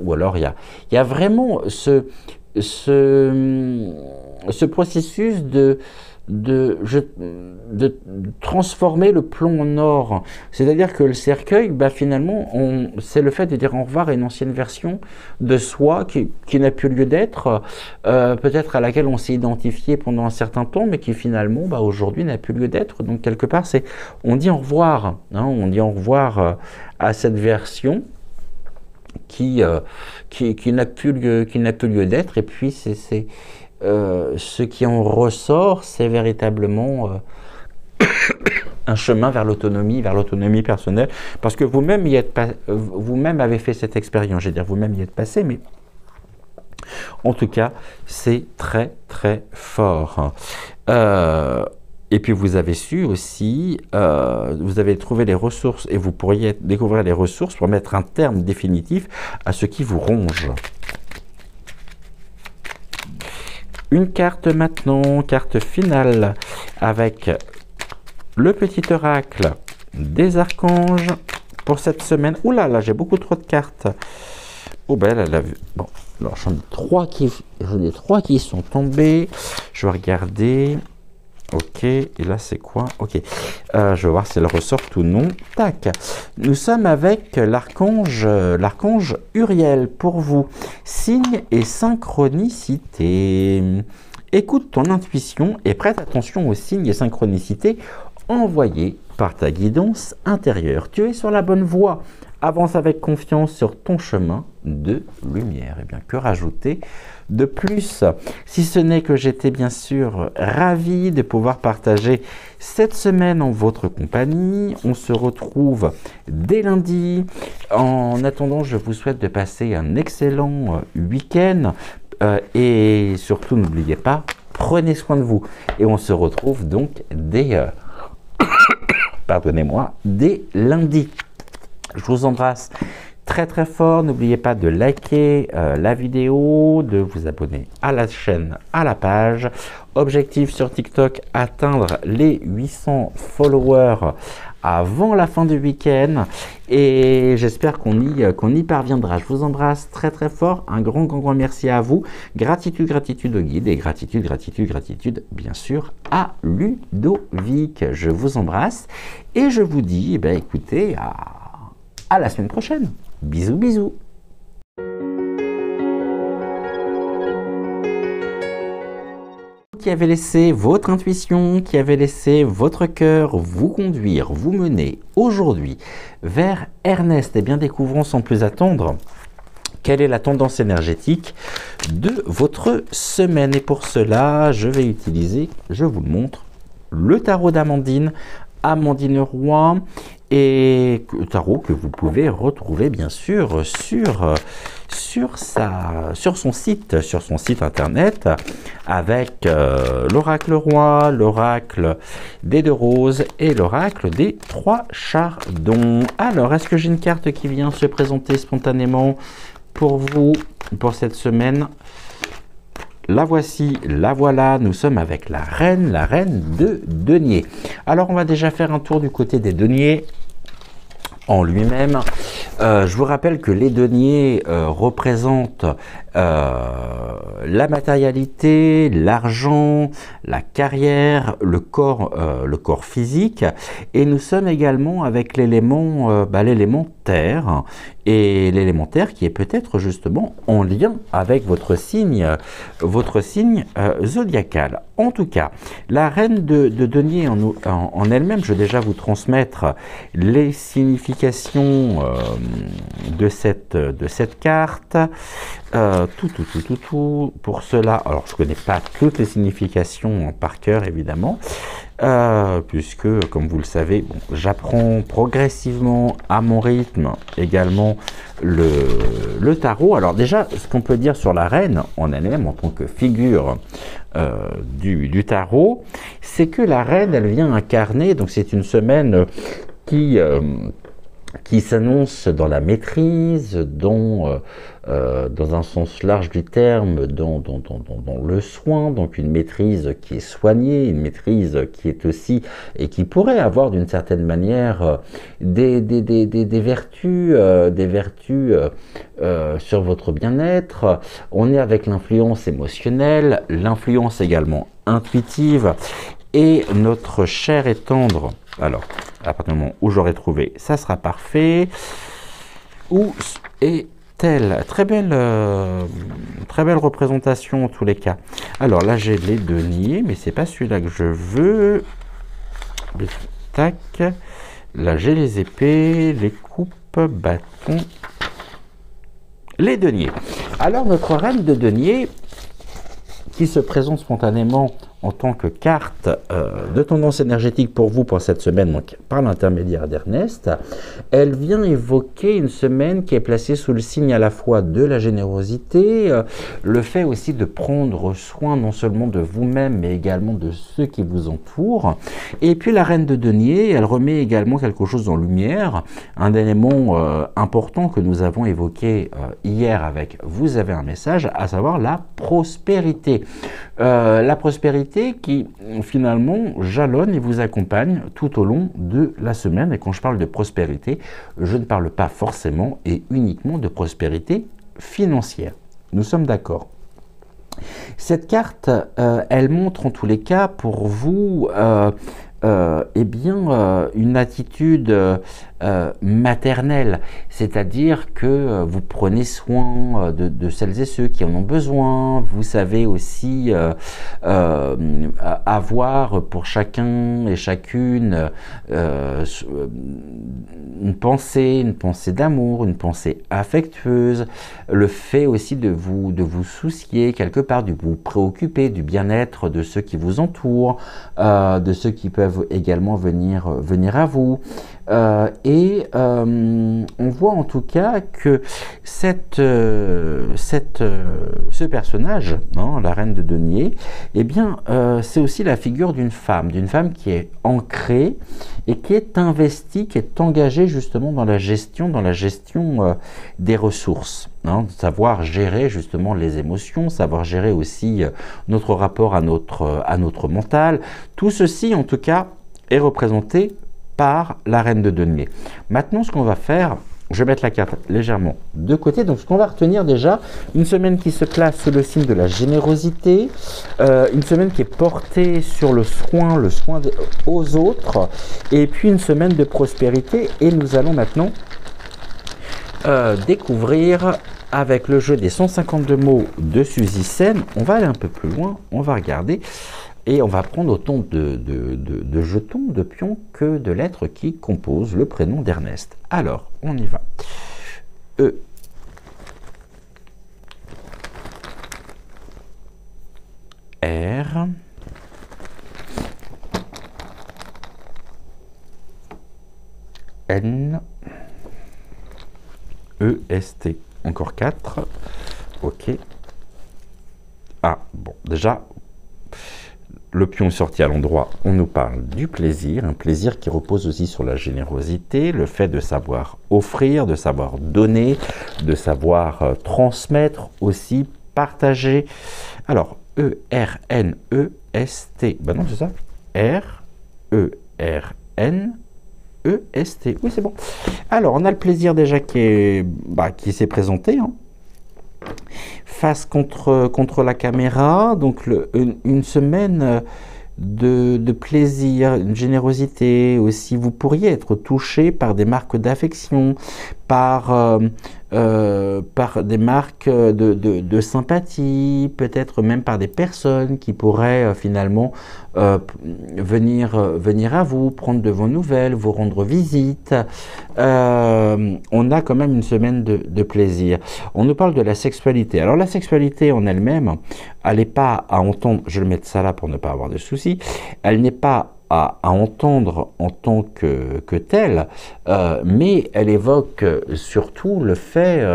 ou alors il y a vraiment ce processus de transformer le plomb en or. C'est-à-dire que le cercueil, bah, finalement, c'est le fait de dire au revoir à une ancienne version de soi qui n'a plus lieu d'être, peut-être à laquelle on s'est identifié pendant un certain temps, mais qui finalement, bah, aujourd'hui, n'a plus lieu d'être. Donc, quelque part, on dit au revoir, hein, on dit au revoir à cette version qui n'a plus lieu d'être, et puis ce qui en ressort, c'est véritablement un chemin vers l'autonomie personnelle, parce que vous-même vous-même avez fait cette expérience, je veux dire, vous-même y êtes passé, mais en tout cas, c'est très très fort. Et puis vous avez su aussi, vous avez trouvé les ressources, et vous pourriez découvrir les ressources pour mettre un terme définitif à ce qui vous ronge. Une carte maintenant, carte finale, avec le petit oracle des archanges pour cette semaine. Ouh là là, j'ai beaucoup trop de cartes. Oh ben elle a vu. Bon, alors j'en ai trois qui sont tombés. Je vais regarder. Ok, et là c'est quoi? Ok, je vais voir si elle ressort ou non. Tac, nous sommes avec l'archange Uriel pour vous. Signe et synchronicité. Écoute ton intuition et prête attention aux signes et synchronicités envoyés par ta guidance intérieure. Tu es sur la bonne voie. Avance avec confiance sur ton chemin de lumière. Et bien, que rajouter de plus, si ce n'est que j'étais bien sûr ravi de pouvoir partager cette semaine en votre compagnie. On se retrouve dès lundi. En attendant, je vous souhaite de passer un excellent week-end et surtout n'oubliez pas, prenez soin de vous. Et on se retrouve donc dès, pardonnez-moi, dès lundi. Je vous embrasse très très fort. N'oubliez pas de liker la vidéo, de vous abonner à la chaîne, à la page. Objectif sur TikTok, atteindre les 800 followers avant la fin du week-end. Et j'espère qu'on y parviendra. Je vous embrasse très très fort. Un grand merci à vous. Gratitude au guide et gratitude bien sûr à Ludovic. Je vous embrasse et je vous dis, eh bien, écoutez, à la semaine prochaine. Bisous. Qui avez laissé votre intuition, qui avez laissé votre cœur vous conduire, vous mener aujourd'hui vers Ernest. Eh bien, découvrons sans plus attendre quelle est la tendance énergétique de votre semaine. Et pour cela, je vais utiliser, je vous le montre, le tarot d'Amandine, Amandine Roy, et tarot que vous pouvez retrouver bien sûr sur son site internet, avec l'oracle roi, l'oracle des deux roses et l'oracle des trois chardons. Alors, est-ce que j'ai une carte qui vient se présenter spontanément pour vous pour cette semaine? La voici, la voilà, nous sommes avec la reine de denier. Alors, on va déjà faire un tour du côté des deniers en lui-même. Je vous rappelle que les deniers représentent la matérialité, l'argent, la carrière, le corps physique, et nous sommes également avec l'élément terre, et l'élément terre qui est peut-être justement en lien avec votre signe zodiacal. En tout cas, la reine de denier en elle-même, je vais déjà vous transmettre les significations de cette carte. Tout. Pour cela, alors je ne connais pas toutes les significations par cœur évidemment, puisque comme vous le savez, j'apprends progressivement à mon rythme également le tarot. Alors déjà, ce qu'on peut dire sur la reine en elle-même en tant que figure du tarot, c'est que la reine, elle vient incarner, donc c'est une semaine qui qui s'annonce dans la maîtrise, dans un sens large du terme, dans le soin, donc une maîtrise qui est soignée, une maîtrise qui est aussi, et qui pourrait avoir d'une certaine manière des vertus, sur votre bien-être. On est avec l'influence émotionnelle, l'influence également intuitive, et notre chair et tendre. Alors, à partir du moment où j'aurai trouvé, ça sera parfait. Où est-elle? Très belle représentation en tous les cas. Alors là, j'ai les deniers, mais c'est pas celui-là que je veux. Tac. Là, j'ai les épées, les coupes, bâtons, les deniers. Alors, notre reine de deniers, qui se présente spontanément en tant que carte de tendance énergétique pour vous pour cette semaine, donc par l'intermédiaire d'Ernest, elle vient évoquer une semaine qui est placée sous le signe à la fois de la générosité, le fait aussi de prendre soin non seulement de vous-même, mais également de ceux qui vous entourent. Et puis la reine de denier, elle remet également quelque chose en lumière, un élément important que nous avons évoqué hier avec « Vous avez un message », à savoir la prospérité. La prospérité qui finalement jalonne et vous accompagne tout au long de la semaine. Et quand je parle de prospérité, je ne parle pas forcément et uniquement de prospérité financière. Nous sommes d'accord. Cette carte, elle montre en tous les cas pour vous eh bien, une attitude maternelle, c'est-à-dire que vous prenez soin de celles et ceux qui en ont besoin. Vous savez aussi avoir pour chacun et chacune une pensée d'amour, une pensée affectueuse, le fait aussi de vous soucier quelque part, de vous préoccuper du bien-être de ceux qui vous entourent, de ceux qui peuvent également venir à vous. On voit en tout cas que ce personnage, hein, la reine de denier, eh bien, c'est aussi la figure d'une femme qui est ancrée et qui est investie, qui est engagée justement dans la gestion des ressources. Hein, savoir gérer justement les émotions, savoir gérer aussi notre rapport à notre mental. Tout ceci, en tout cas, est représenté par la reine de denier. Maintenant, ce qu'on va faire, je vais mettre la carte légèrement de côté. Donc, ce qu'on va retenir déjà, une semaine qui se place sous le signe de la générosité, une semaine qui est portée sur le soin aux autres, et puis une semaine de prospérité. Et nous allons maintenant découvrir avec le jeu des 152 mots de Suzy Sen. On va aller un peu plus loin, on va regarder. Et on va prendre autant de jetons, de pions que de lettres qui composent le prénom d'Ernest. Alors, on y va. E. R. N. E. S. T. Encore 4. Ok. Ah, bon, déjà... Le pion est sorti à l'endroit, on nous parle du plaisir, un plaisir qui repose aussi sur la générosité, le fait de savoir offrir, de savoir donner, de savoir transmettre aussi, partager. Alors, E-R-N-E-S-T, ben non, c'est ça, R-E-R-N-E-S-T, oui c'est bon. Alors, on a le plaisir déjà qui s'est présenté, hein. Face contre la caméra, donc une semaine de plaisir, une générosité aussi. Vous pourriez être touché par des marques d'affection, par des marques de sympathie, peut-être même par des personnes qui pourraient finalement venir à vous, prendre de vos nouvelles, vous rendre visite. On a quand même une semaine de plaisir. On nous parle de la sexualité. Alors la sexualité en elle-même, elle n'est pas à entendre, je vais mettre ça là pour ne pas avoir de soucis, elle n'est pas à entendre en tant que telle, mais elle évoque surtout le fait,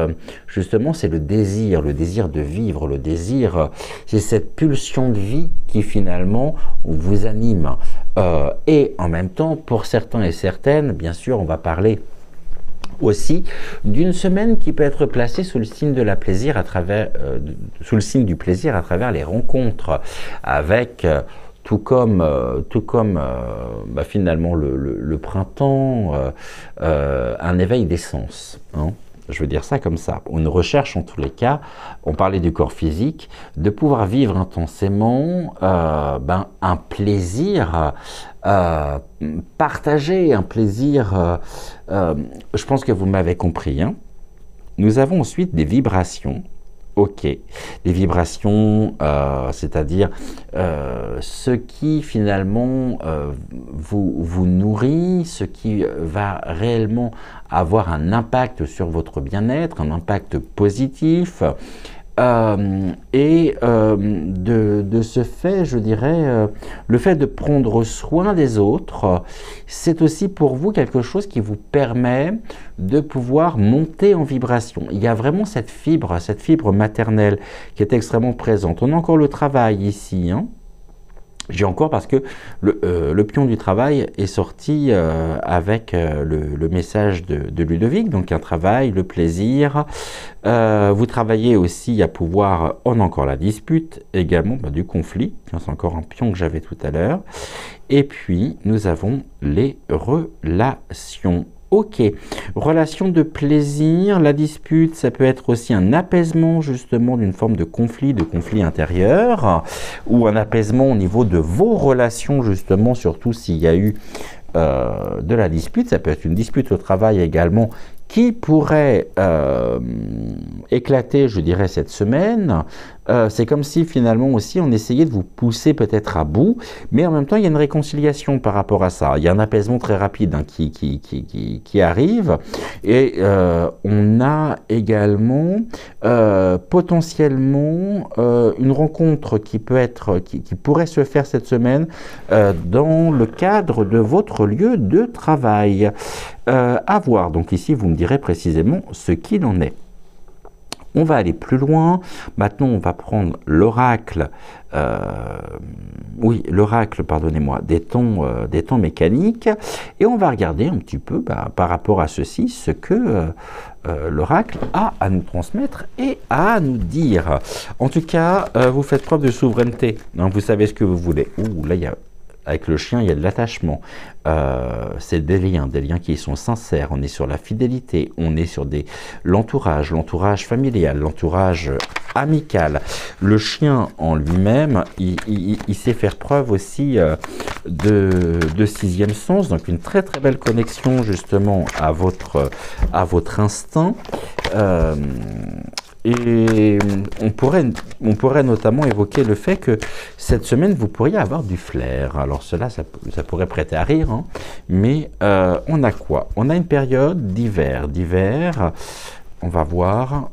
justement, c'est le désir de vivre, le désir, c'est cette pulsion de vie qui finalement vous anime. Et en même temps, pour certains et certaines, bien sûr, on va parler aussi d'une semaine qui peut être placée sous le signe de la plaisir à travers, sous le signe du plaisir à travers les rencontres avec finalement le printemps, un éveil des sens, hein. Je veux dire ça comme ça. Une recherche en tous les cas, on parlait du corps physique, de pouvoir vivre intensément un plaisir partagé, un plaisir, je pense que vous m'avez compris, hein. Nous avons ensuite des vibrations. Ok, des vibrations, c'est-à-dire ce qui finalement vous nourrit, ce qui va réellement avoir un impact sur votre bien-être, un impact positif. De ce fait, je dirais, le fait de prendre soin des autres, c'est aussi pour vous quelque chose qui vous permet de pouvoir monter en vibration. Il y a vraiment cette fibre maternelle qui est extrêmement présente. On a encore le travail ici, hein. J'ai encore parce que le pion du travail est sorti avec le message de Ludovic, donc un travail, le plaisir. Vous travaillez aussi à pouvoir, on a encore la dispute, également du conflit, c'est encore un pion que j'avais tout à l'heure. Et puis nous avons les relations. Ok, relation de plaisir, la dispute, ça peut être aussi un apaisement justement d'une forme de conflit intérieur, ou un apaisement au niveau de vos relations justement, surtout s'il y a eu de la dispute. Ça peut être une dispute au travail également qui pourrait éclater, je dirais, cette semaine. C'est comme si finalement aussi on essayait de vous pousser peut-être à bout, mais en même temps il y a une réconciliation par rapport à ça. Il y a un apaisement très rapide, hein, qui arrive, et on a également potentiellement une rencontre qui pourrait se faire cette semaine dans le cadre de votre lieu de travail. À voir. Donc ici vous me direz précisément ce qu'il en est. On va aller plus loin. Maintenant, on va prendre l'oracle, pardonnez-moi, des temps mécaniques, et on va regarder un petit peu par rapport à ceci ce que l'oracle a à nous transmettre et à nous dire. En tout cas, vous faites preuve de souveraineté, hein, vous savez ce que vous voulez. Ouh, là, avec le chien, il y a de l'attachement. C'est des liens qui sont sincères. On est sur la fidélité, on est sur l'entourage familial, l'entourage amical. Le chien en lui-même, il sait faire preuve aussi de sixième sens, donc une très très belle connexion justement à votre instinct. Et on pourrait notamment évoquer le fait que cette semaine, vous pourriez avoir du flair. Alors cela, ça pourrait prêter à rire, hein, mais on a quoi? On a une période d'hiver. On va voir.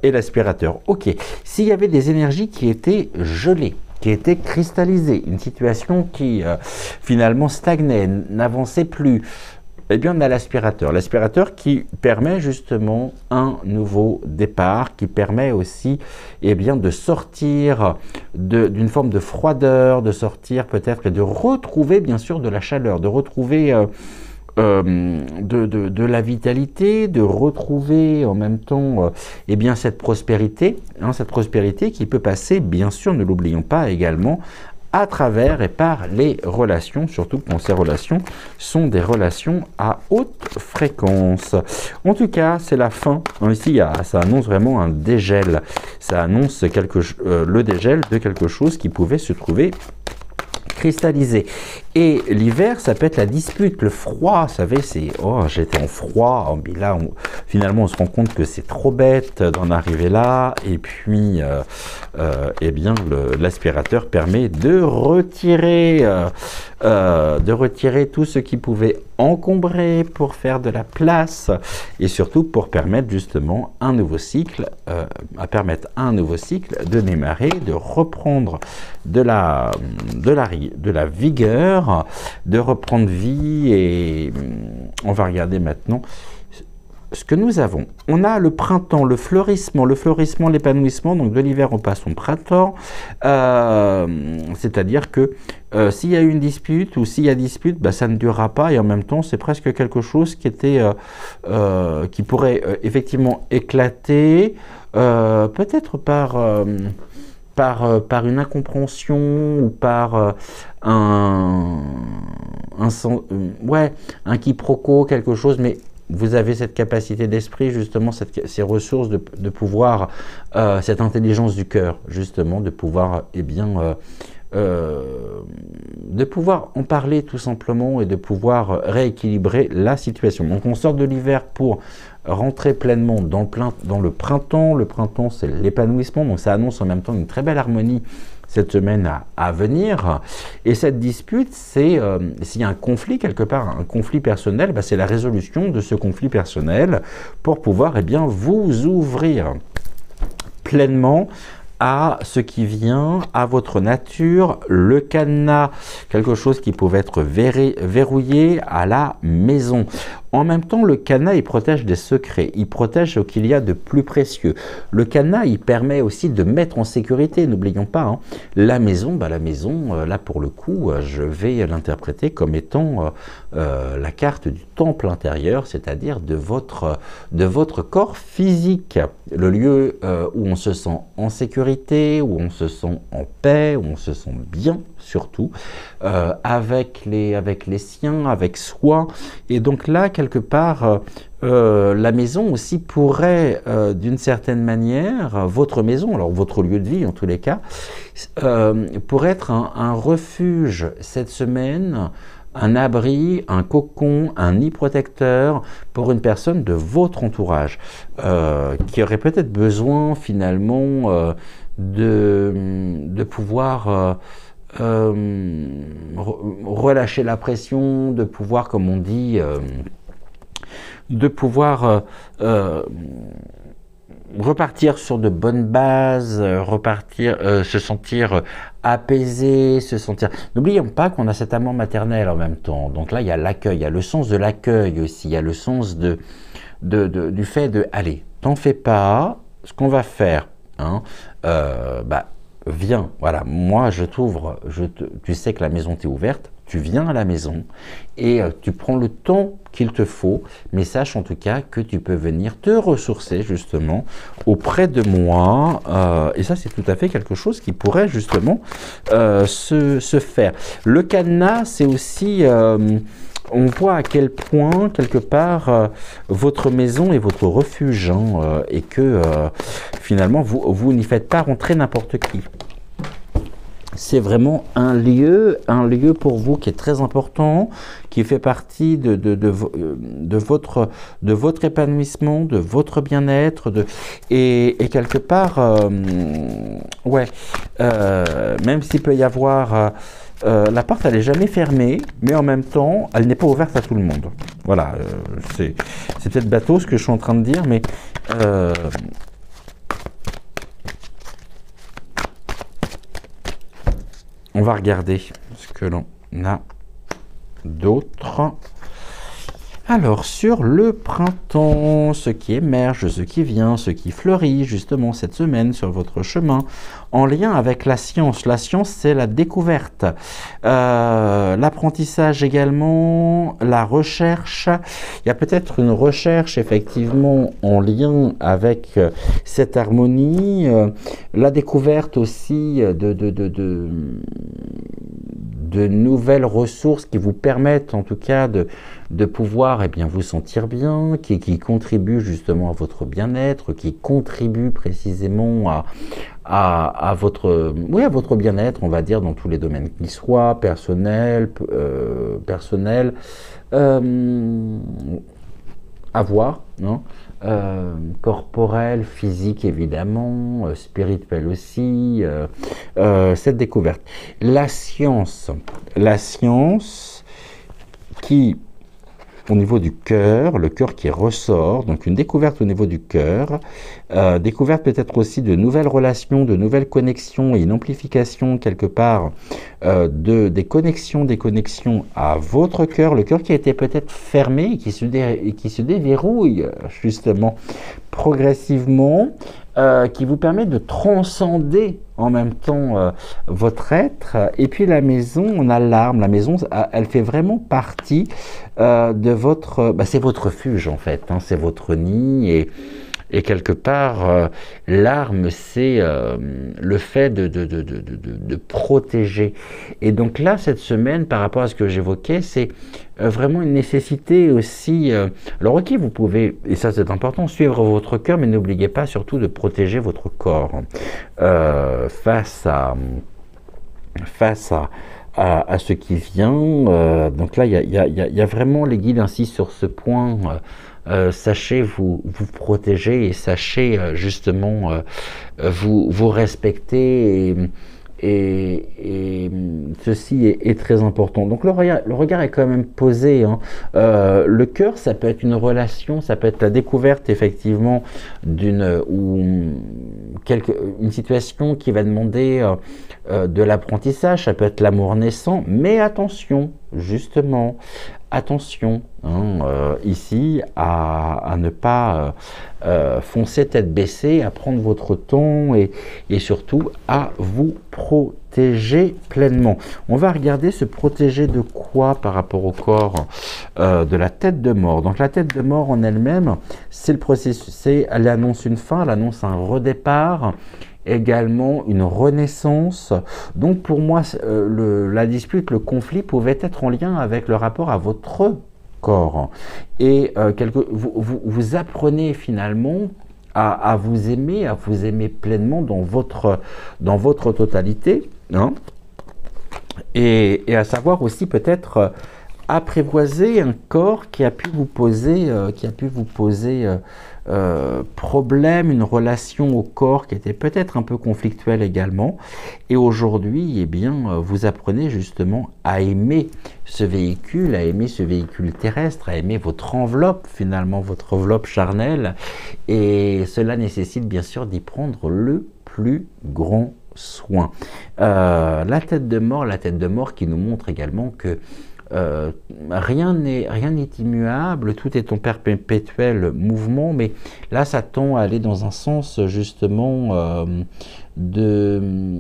Et l'aspirateur. Ok. S'il y avait des énergies qui étaient gelées, qui étaient cristallisées, une situation qui finalement stagnait, n'avançait plus, eh bien, on a l'aspirateur. L'aspirateur qui permet justement un nouveau départ, qui permet aussi, eh bien, de sortir d'une forme de froideur, de sortir peut-être et de retrouver bien sûr de la chaleur, de retrouver de la vitalité, de retrouver en même temps eh bien, cette prospérité qui peut passer, bien sûr, ne l'oublions pas également, à travers et par les relations, surtout quand ces relations sont des relations à haute fréquence. En tout cas, c'est la fin. Ici, ça annonce vraiment un dégel. Ça annonce le dégel de quelque chose qui pouvait se trouver cristallisé. Et l'hiver, ça peut être la dispute, le froid, vous savez, c'est « oh, j'étais en froid », mais là, finalement, on se rend compte que c'est trop bête d'en arriver là, et puis, eh bien, l'aspirateur permet de retirer tout ce qui pouvait encombrer pour faire de la place, et surtout pour permettre justement un nouveau cycle, de démarrer, de reprendre de la vigueur, de reprendre vie. Et on va regarder maintenant ce que nous avons, on a le printemps, le fleurissement, l'épanouissement, donc de l'hiver on passe au printemps, c'est-à-dire que s'il y a une dispute ou s'il y a dispute, bah, ça ne durera pas et en même temps c'est presque quelque chose qui était, qui pourrait effectivement éclater, peut-être par une incompréhension ou par un quiproquo, quelque chose, mais vous avez cette capacité d'esprit, justement, ces ressources de pouvoir, cette intelligence du cœur, justement, de pouvoir, eh bien, de pouvoir en parler tout simplement et de pouvoir rééquilibrer la situation. Donc on sort de l'hiver pour rentrer pleinement dans le printemps. Le printemps, c'est l'épanouissement, donc ça annonce en même temps une très belle harmonie cette semaine à venir. Et cette dispute, c'est s'il y a un conflit quelque part, un conflit personnel, bah, c'est la résolution de ce conflit personnel pour pouvoir, eh bien, vous ouvrir pleinement à ce qui vient, à votre nature, le cadenas, quelque chose qui pouvait être verrouillé à la maison. En même temps, le cadenas, il protège des secrets, il protège ce qu'il y a de plus précieux. Le cadenas, il permet aussi de mettre en sécurité, n'oublions pas, hein, la maison, là pour le coup, je vais l'interpréter comme étant la carte du temple intérieur, c'est-à-dire de votre corps physique, le lieu où on se sent en sécurité, où on se sent en paix, où on se sent bien, surtout, avec les siens, avec soi. Et donc là, quelque part, la maison aussi pourrait, d'une certaine manière, votre maison, alors votre lieu de vie en tous les cas, pourrait être un refuge cette semaine, un abri, un cocon, un nid protecteur pour une personne de votre entourage, qui aurait peut-être besoin finalement de pouvoir relâcher la pression, de pouvoir, comme on dit, de pouvoir repartir sur de bonnes bases, se sentir apaisé, se sentir... N'oublions pas qu'on a cet amour maternel en même temps. Donc là, il y a l'accueil, il y a le sens de l'accueil aussi, il y a le sens du fait de, allez, t'en fais pas, ce qu'on va faire, hein, viens, voilà, moi je t'ouvre, tu sais que la maison t'est ouverte, tu viens à la maison et tu prends le temps qu'il te faut, mais sache en tout cas que tu peux venir te ressourcer justement auprès de moi, et ça c'est tout à fait quelque chose qui pourrait justement se faire. Le cadenas, c'est aussi... on voit à quel point, quelque part, votre maison est votre refuge, hein, et que finalement, vous n'y faites pas rentrer n'importe qui. C'est vraiment un lieu pour vous qui est très important, qui fait partie de votre épanouissement, de votre bien-être, et quelque part, même s'il peut y avoir... la porte, elle n'est jamais fermée, mais en même temps, elle n'est pas ouverte à tout le monde. Voilà, c'est peut-être bateau ce que je suis en train de dire, mais on va regarder ce que l'on a d'autre. Alors, sur le printemps, ce qui émerge, ce qui vient, ce qui fleurit, justement, cette semaine sur votre chemin, en lien avec la science. La science, c'est la découverte, l'apprentissage également, la recherche. Il y a peut-être une recherche, effectivement, en lien avec cette harmonie, la découverte aussi de nouvelles ressources qui vous permettent, en tout cas, de pouvoir vous sentir bien, qui contribuent justement à votre bien-être, qui contribuent précisément à votre bien-être, on va dire, dans tous les domaines qu'ils soient, personnel, non, corporel, physique évidemment, spirituel aussi, cette découverte. La science qui au niveau du cœur, le cœur qui ressort, donc une découverte au niveau du cœur, découverte peut-être aussi de nouvelles relations, de nouvelles connexions et une amplification quelque part des connexions à votre cœur, le cœur qui a été peut-être fermé et qui se déverrouille justement progressivement, qui vous permet de transcender en même temps votre être. Et puis la maison, on a l'arme. La maison, elle fait vraiment partie de votre... c'est votre refuge en fait, hein, c'est votre nid et quelque part, l'arme, c'est le fait de protéger. Et donc là, cette semaine, par rapport à ce que j'évoquais, c'est vraiment une nécessité aussi. Alors ok, vous pouvez, et ça c'est important, suivre votre cœur, mais n'oubliez pas surtout de protéger votre corps face à ce qui vient. Donc là, il y a vraiment, les guides insistent sur ce point. Sachez vous protéger et sachez justement vous respecter et ceci est très important. Donc le regard est quand même posé, hein. Le cœur, ça peut être une relation, ça peut être la découverte effectivement une situation qui va demander de l'apprentissage, ça peut être l'amour naissant, mais attention, justement, attention ici à ne pas foncer tête baissée, à prendre votre temps et surtout à vous protéger pleinement. On va regarder se protéger de quoi par rapport au corps, de la tête de mort. Donc la tête de mort en elle-même, c'est le processus, elle annonce une fin, elle annonce un redépart, également une renaissance. Donc pour moi, la dispute, le conflit pouvait être en lien avec le rapport à votre corps. Et vous apprenez finalement à vous aimer pleinement dans votre totalité, hein, et à savoir aussi peut-être apprivoiser un corps qui a pu vous poser, problème, une relation au corps qui était peut-être un peu conflictuelle également. Et aujourd'hui, eh bien, vous apprenez justement à aimer ce véhicule terrestre, à aimer votre enveloppe, finalement, votre enveloppe charnelle. Et cela nécessite bien sûr d'y prendre le plus grand soin. La tête de mort qui nous montre également que rien n'est immuable, tout est en perpétuel mouvement, mais là ça tend à aller dans un sens justement de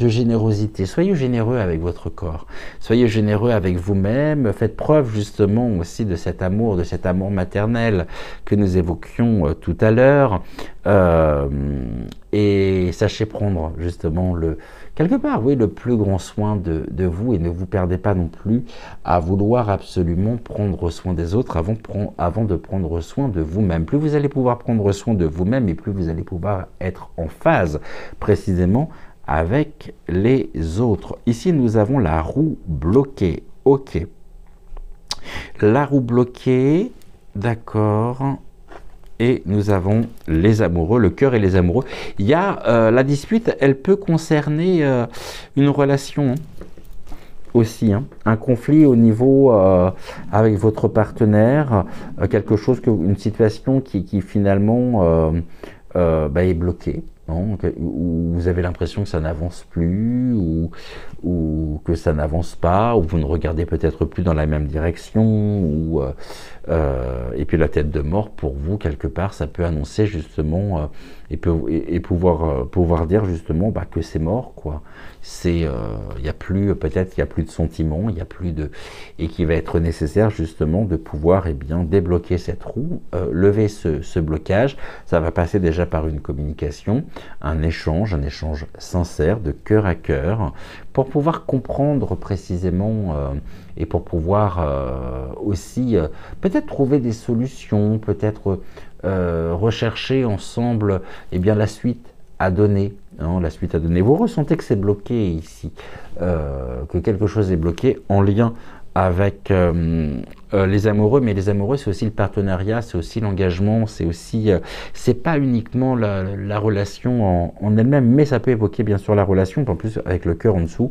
générosité. Soyez généreux avec votre corps, soyez généreux avec vous-même, faites preuve justement aussi de cet amour maternel que nous évoquions tout à l'heure, et sachez prendre justement quelque part, oui, le plus grand soin de vous, et ne vous perdez pas non plus à vouloir absolument prendre soin des autres avant de prendre soin de vous-même. Plus vous allez pouvoir prendre soin de vous-même, et plus vous allez pouvoir être en phase précisément avec les autres. Ici, nous avons la roue bloquée. Ok. La roue bloquée, d'accord. Et nous avons les amoureux, le cœur et les amoureux. Il y a la dispute, elle peut concerner une relation aussi, hein, un conflit au niveau avec votre partenaire, une situation qui finalement est bloquée. Non, où vous avez l'impression que ça n'avance plus, ou que ça n'avance pas, ou vous ne regardez peut-être plus dans la même direction, et puis la tête de mort, pour vous, quelque part, ça peut annoncer justement, et pouvoir dire justement que c'est mort, quoi. Il y a plus de sentiments, il y a plus et qu'il va être nécessaire justement de pouvoir débloquer cette roue, lever ce blocage. Ça va passer déjà par une communication, un échange sincère de cœur à cœur, pour pouvoir comprendre précisément et pour pouvoir aussi peut-être trouver des solutions, peut-être rechercher ensemble la suite à donner. La suite à donner. Vous ressentez que c'est bloqué ici, que quelque chose est bloqué en lien avec les amoureux, mais les amoureux, c'est aussi le partenariat, c'est aussi l'engagement, c'est pas uniquement la relation en elle-même, mais ça peut évoquer bien sûr la relation, en plus avec le cœur en dessous.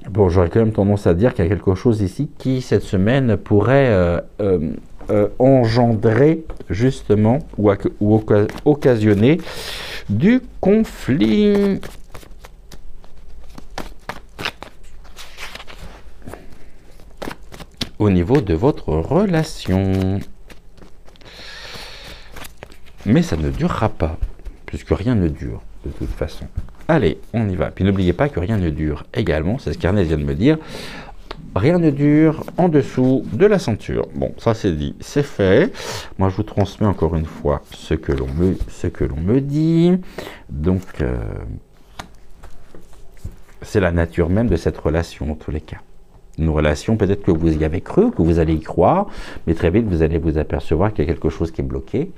Bon, j'aurais quand même tendance à dire qu'il y a quelque chose ici qui, cette semaine, pourrait engendrer, justement, ou occasionner du conflit. Au niveau de votre relation. Mais ça ne durera pas, puisque rien ne dure, de toute façon. Allez, on y va. Puis n'oubliez pas que rien ne dure également, c'est ce qu'Ernest vient de me dire. Rien ne dure en dessous de la ceinture. Bon, ça c'est dit, c'est fait. Moi, je vous transmets encore une fois ce que l'on me dit. Donc, c'est la nature même de cette relation, en tous les cas. Une relation, peut-être que vous y avez cru, que vous allez y croire, mais très vite, vous allez vous apercevoir qu'il y a quelque chose qui est bloqué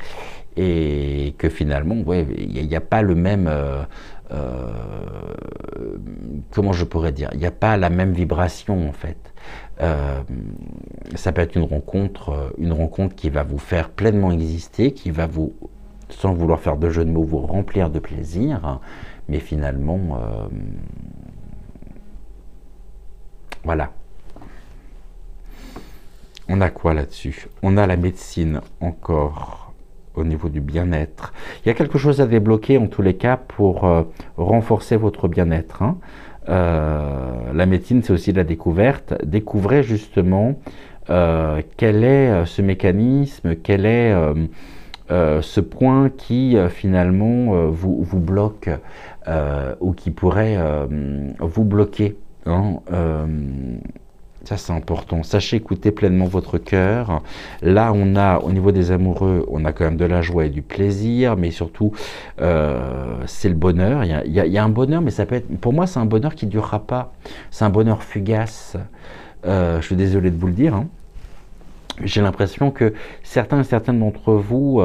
et que finalement, ouais, il n'y a pas le même... comment je pourrais dire, il n'y a pas la même vibration en fait. Ça peut être une rencontre qui va vous faire pleinement exister, qui va vous, sans vouloir faire de jeu de mots, vous remplir de plaisir, mais finalement, voilà. On a quoi là-dessus? On a la médecine encore au niveau du bien-être. Il y a quelque chose à débloquer en tous les cas pour renforcer votre bien-être. Hein. La médecine, c'est aussi la découverte. Découvrez justement quel est ce mécanisme, quel est ce point qui finalement vous bloque ou qui pourrait vous bloquer. Hein. Ça, c'est important. Sachez écouter pleinement votre cœur. Là, on a, au niveau des amoureux, on a quand même de la joie et du plaisir, mais surtout, c'est le bonheur. Il y a un bonheur, mais ça peut être, pour moi, c'est un bonheur qui ne durera pas. C'est un bonheur fugace. Je suis désolé de vous le dire. Hein. J'ai l'impression que certains et certaines d'entre vous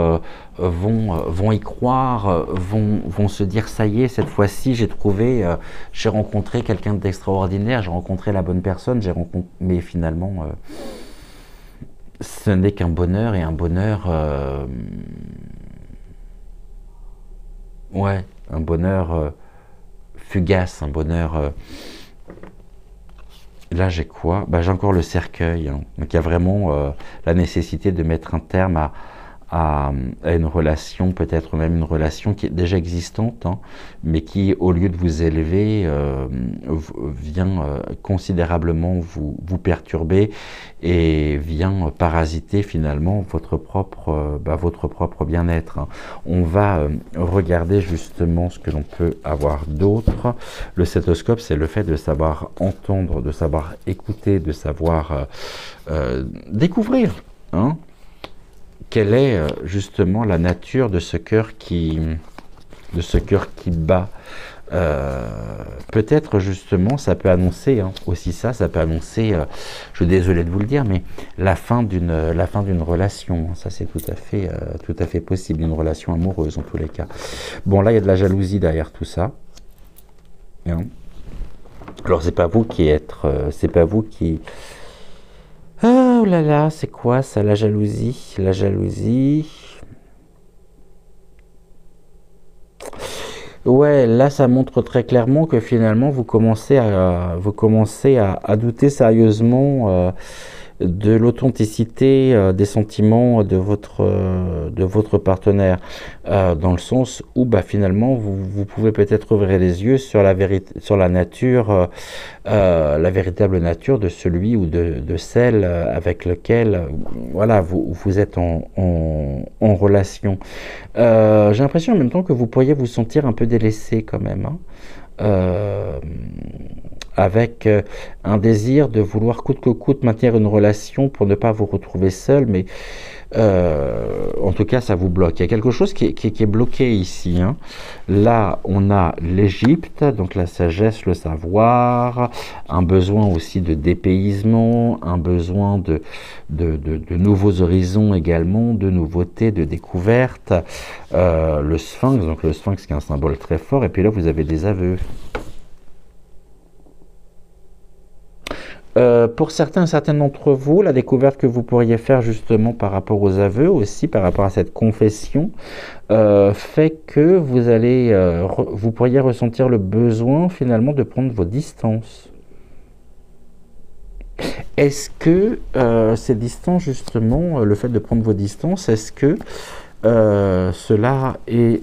vont y croire, vont se dire ça y est, cette fois-ci j'ai rencontré quelqu'un d'extraordinaire, j'ai rencontré la bonne personne, mais finalement ce n'est qu'un bonheur et un bonheur ouais, un bonheur fugace, un bonheur là, j'ai quoi? Bah, j'ai encore le cercueil. Hein. Donc, il y a vraiment la nécessité de mettre un terme à une relation, peut-être même une relation qui est déjà existante, hein, mais qui, au lieu de vous élever, vient considérablement vous perturber et vient parasiter finalement votre propre bien-être. Hein. On va regarder justement ce que l'on peut avoir d'autre. Le stéthoscope, c'est le fait de savoir entendre, de savoir écouter, de savoir découvrir. Hein. Quelle est justement la nature de ce cœur qui bat. Peut-être justement, ça peut annoncer aussi ça peut annoncer, je suis désolé de vous le dire, mais la fin d'une relation. Ça, c'est tout à fait possible, une relation amoureuse en tous les cas. Bon, là, il y a de la jalousie derrière tout ça. Hein. Alors, c'est pas vous qui oh là là, c'est quoi ça, la jalousie? La jalousie. Ouais, là, ça montre très clairement que finalement, vous commencez à douter sérieusement de l'authenticité des sentiments de votre partenaire, dans le sens où bah, finalement vous pouvez peut-être ouvrir les yeux sur la vérité, sur la nature, la véritable nature de celui ou de celle avec lequel voilà, vous êtes en relation. J'ai l'impression en même temps que vous pourriez vous sentir un peu délaissé quand même, hein. Avec un désir de vouloir coûte que coûte maintenir une relation pour ne pas vous retrouver seul, mais en tout cas ça vous bloque. Il y a quelque chose qui est bloqué ici. Hein. Là on a l'Égypte, donc la sagesse, le savoir, un besoin aussi de dépaysement, un besoin de nouveaux horizons également, de nouveautés, de découvertes. Le sphinx, donc le sphinx qui est un symbole très fort, et puis là vous avez des aveux. Pour certaines d'entre vous, la découverte que vous pourriez faire justement par rapport aux aveux, aussi par rapport à cette confession, fait que vous pourriez ressentir le besoin finalement de prendre vos distances. Est-ce que ces distances, justement, le fait de prendre vos distances, est-ce que cela est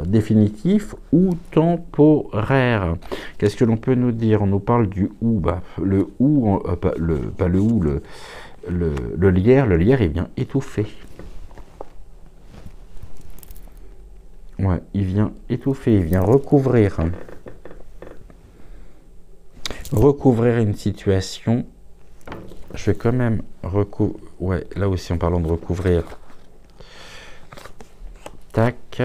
définitif ou temporaire? Qu'est-ce que l'on peut nous dire? On nous parle du ou. Bah, le ou, pas le ou, le lierre, il vient étouffer. Ouais, il vient étouffer, il vient recouvrir. Recouvrir une situation. Je vais quand même recouvrir. Ouais, là aussi en parlant de recouvrir. Tac.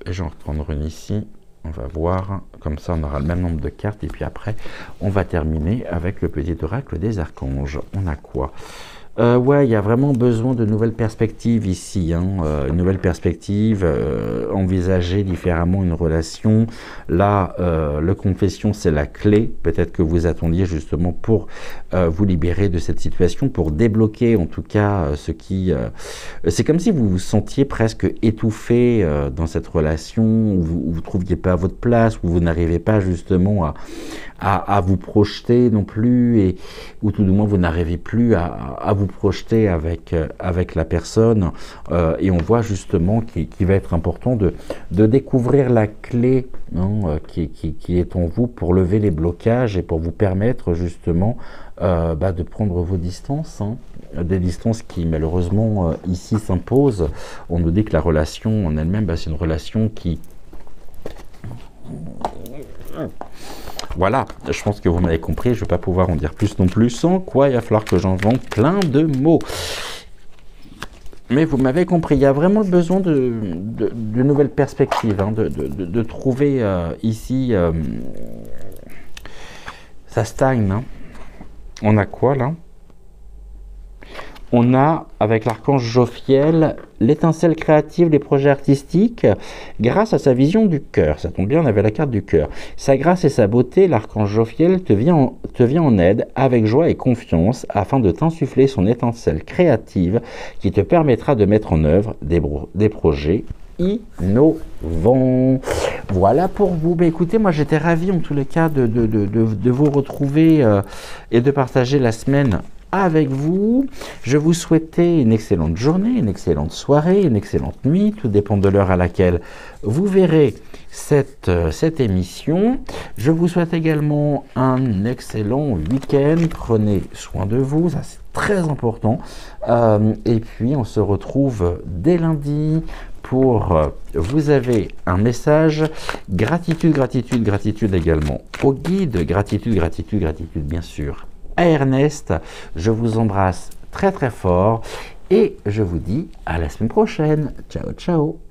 Et je vais en reprendre une ici. On va voir. Comme ça, on aura le même nombre de cartes. Et puis après, on va terminer avec le petit oracle des archanges. On a quoi? Ouais, il y a vraiment besoin de nouvelles perspectives ici, hein, une nouvelle perspective, envisager différemment une relation. Là, le confession, c'est la clé. Peut-être que vous attendiez justement pour vous libérer de cette situation, pour débloquer en tout cas ce qui... c'est comme si vous vous sentiez presque étouffé dans cette relation, où vous ne trouviez pas votre place, où vous n'arrivez pas justement à vous projeter non plus, et ou tout du moins vous n'arrivez plus à vous projeter avec la personne, et on voit justement qu'il va être important de découvrir la clé, hein, qui est en vous pour lever les blocages et pour vous permettre justement de prendre vos distances, hein, des distances qui malheureusement ici s'imposent. On nous dit que la relation en elle-même, c'est une relation qui... Voilà, je pense que vous m'avez compris, je ne vais pas pouvoir en dire plus non plus, sans quoi il va falloir que j'invente plein de mots. Mais vous m'avez compris, il y a vraiment besoin de nouvelles perspectives, hein, de trouver ici, ça stagne. Hein. On a quoi là? On a, avec l'archange Jophiel, l'étincelle créative des projets artistiques grâce à sa vision du cœur. Ça tombe bien, on avait la carte du cœur. Sa grâce et sa beauté, l'archange Jophiel te vient en aide avec joie et confiance afin de t'insuffler son étincelle créative qui te permettra de mettre en œuvre des projets innovants. Voilà pour vous. Mais écoutez, moi j'étais ravi en tous les cas de vous retrouver et de partager la semaine avec vous. Je vous souhaitais une excellente journée, une excellente soirée, une excellente nuit, tout dépend de l'heure à laquelle vous verrez cette émission. Je vous souhaite également un excellent week-end, prenez soin de vous, ça c'est très important, et puis on se retrouve dès lundi pour, vous avez un message, gratitude, gratitude, gratitude également au guide, gratitude, gratitude, gratitude bien sûr à Ernest. Je vous embrasse très très fort et je vous dis à la semaine prochaine. Ciao, ciao.